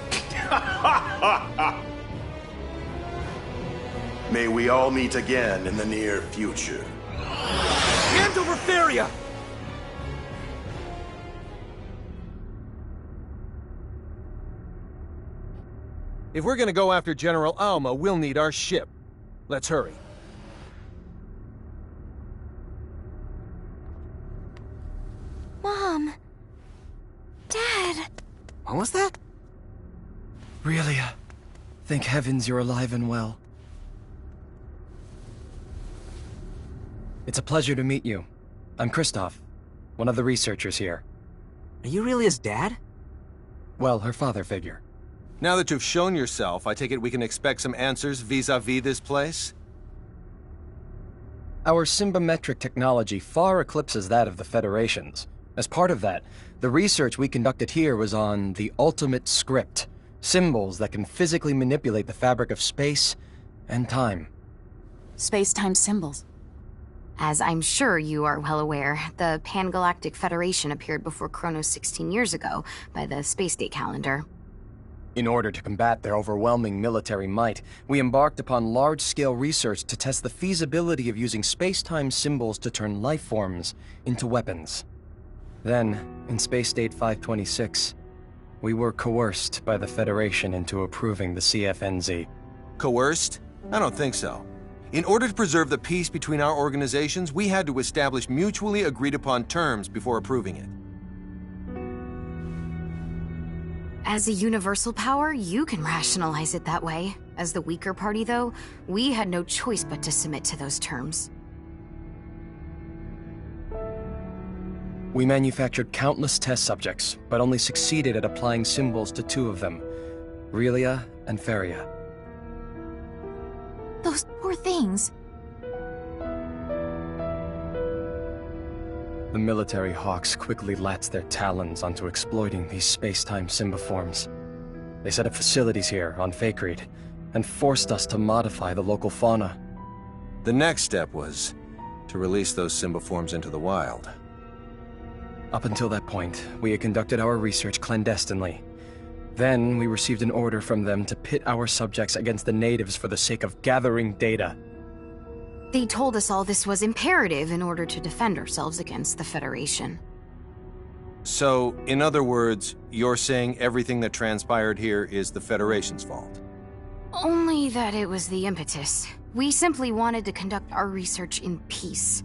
May we all meet again in the near future. Hand over Feria! If we're gonna go after General Alma, we'll need our ship. Let's hurry. Mom. Dad. What was that? Relia, thank heavens you're alive and well. It's a pleasure to meet you. I'm Kristoff, one of the researchers here. Are you Relia's dad? Well, her father figure. Now that you've shown yourself, I take it we can expect some answers vis-a-vis this place? Our symbometric technology far eclipses that of the Federation's. As part of that, the research we conducted here was on the ultimate script, symbols that can physically manipulate the fabric of space and time. Space-time symbols. As I'm sure you are well aware, the Pan-Galactic Federation appeared before Kronos 16 years ago by the space date calendar. In order to combat their overwhelming military might, we embarked upon large-scale research to test the feasibility of using space-time symbols to turn life forms into weapons. Then, in Space Date 526, we were coerced by the Federation into approving the CFNZ. Coerced? I don't think so. In order to preserve the peace between our organizations, we had to establish mutually agreed-upon terms before approving it. As a universal power, you can rationalize it that way. As the weaker party, though, we had no choice but to submit to those terms. We manufactured countless test subjects, but only succeeded at applying symbols to 2 of them, Relia and Feria. Those poor things. The military hawks quickly latched their talons onto exploiting these space-time symbiforms. They set up facilities here on Fakreed, and forced us to modify the local fauna. The next step was to release those symbiforms into the wild. Up until that point, we had conducted our research clandestinely. Then, we received an order from them to pit our subjects against the natives for the sake of gathering data. They told us all this was imperative in order to defend ourselves against the Federation. So, in other words, you're saying everything that transpired here is the Federation's fault? Only that it was the impetus. We simply wanted to conduct our research in peace.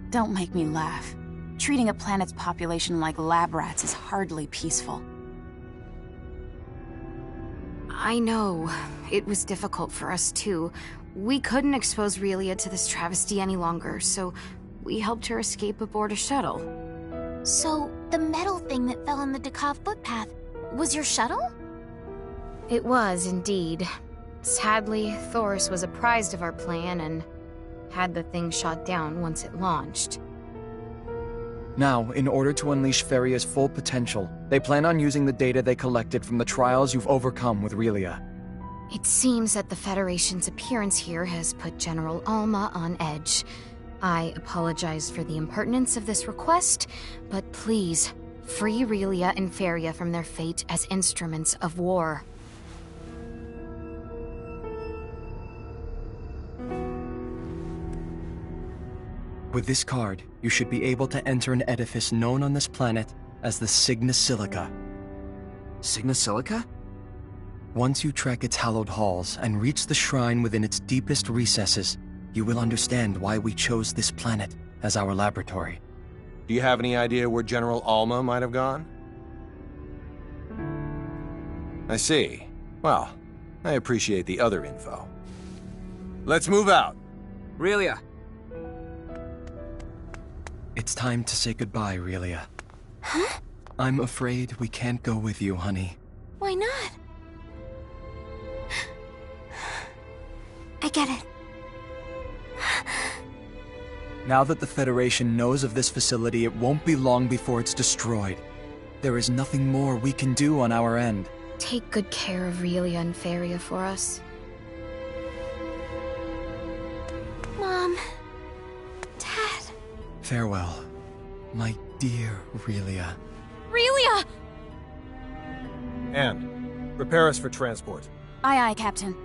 Don't make me laugh. Treating a planet's population like lab rats is hardly peaceful. I know. It was difficult for us, too. We couldn't expose Relia to this travesty any longer, so we helped her escape aboard a shuttle. So, the metal thing that fell in the Dekov footpath was your shuttle? It was, indeed. Sadly, Thoris was apprised of our plan and had the thing shot down once it launched. Now, in order to unleash Feria's full potential, they plan on using the data they collected from the trials you've overcome with Relia. It seems that the Federation's appearance here has put General Alma on edge. I apologize for the impertinence of this request, but please, free Relia and Feria from their fate as instruments of war. With this card, you should be able to enter an edifice known on this planet as the Signa Silica. Signa Silica? Once you track its hallowed halls and reach the shrine within its deepest recesses, you will understand why we chose this planet as our laboratory. Do you have any idea where General Alma might have gone? I see. Well, I appreciate the other info. Let's move out. Relia. It's time to say goodbye, Relia. Huh? I'm afraid we can't go with you, honey. Why not? I get it. Now that the Federation knows of this facility, it won't be long before it's destroyed. There is nothing more we can do on our end. Take good care of Relia and Feria for us. Mom. Dad. Farewell, my dear Relia. Relia! And prepare us for transport. Aye, aye, Captain.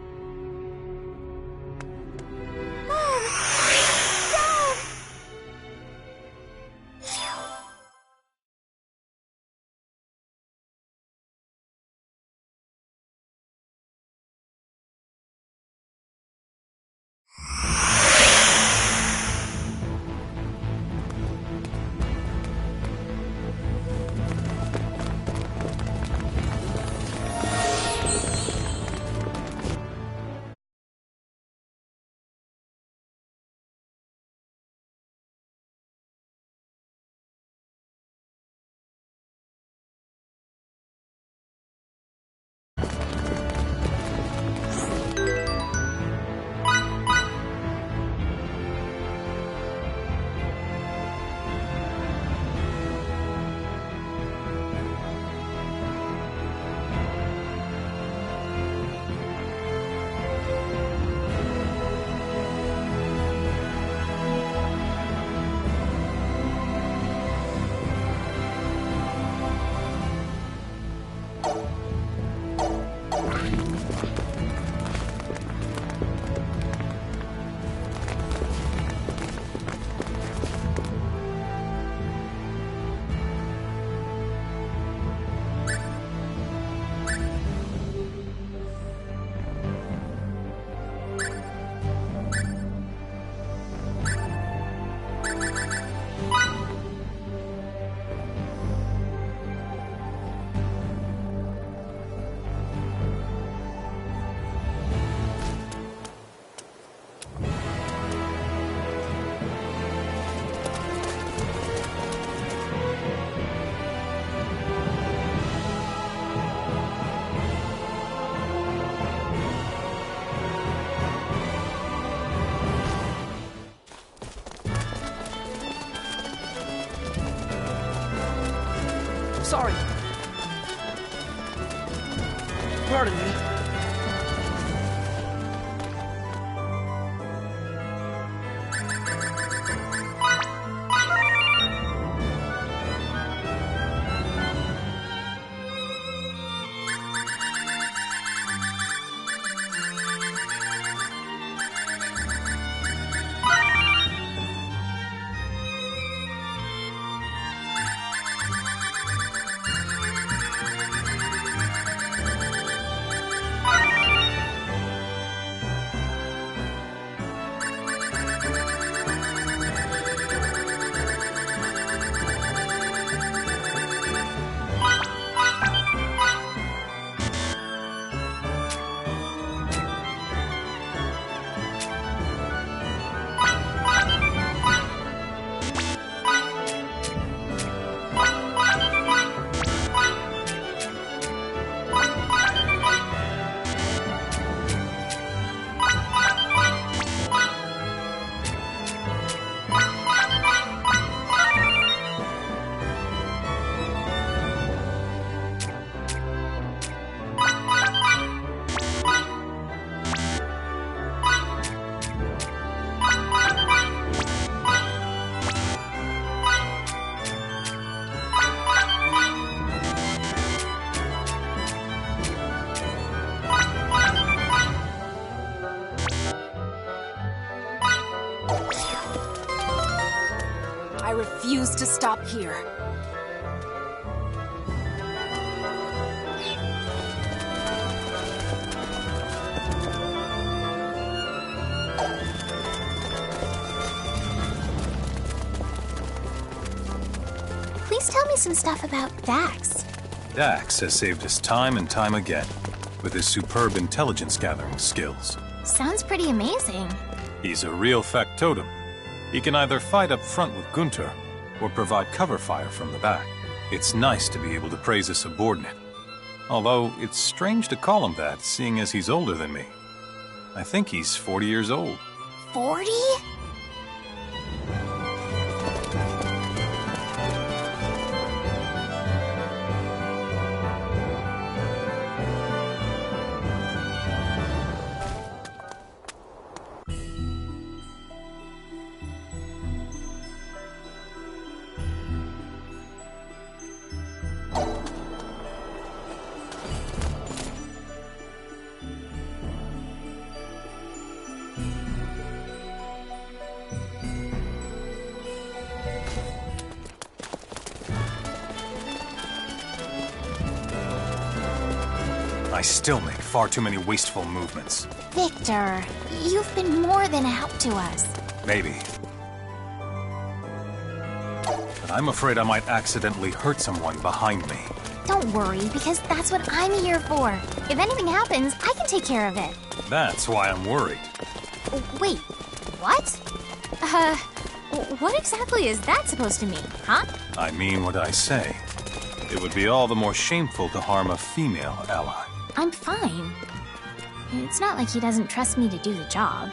sorry. Pardon me. I refuse to stop here. Please tell me some stuff about Dax. Dax has saved us time and time again with his superb intelligence-gathering skills. Sounds pretty amazing. He's a real factotum. He can either fight up front with Gunter, or provide cover fire from the back. It's nice to be able to praise a subordinate. Although, it's strange to call him that, seeing as he's older than me. I think he's 40 years old. 40? I still make far too many wasteful movements. Victor, you've been more than a help to us. Maybe. But I'm afraid I might accidentally hurt someone behind me. Don't worry, because that's what I'm here for. If anything happens, I can take care of it. That's why I'm worried. Wait, what? What exactly is that supposed to mean, huh? I mean what I say. It would be all the more shameful to harm a female ally. I'm fine. It's not like he doesn't trust me to do the job.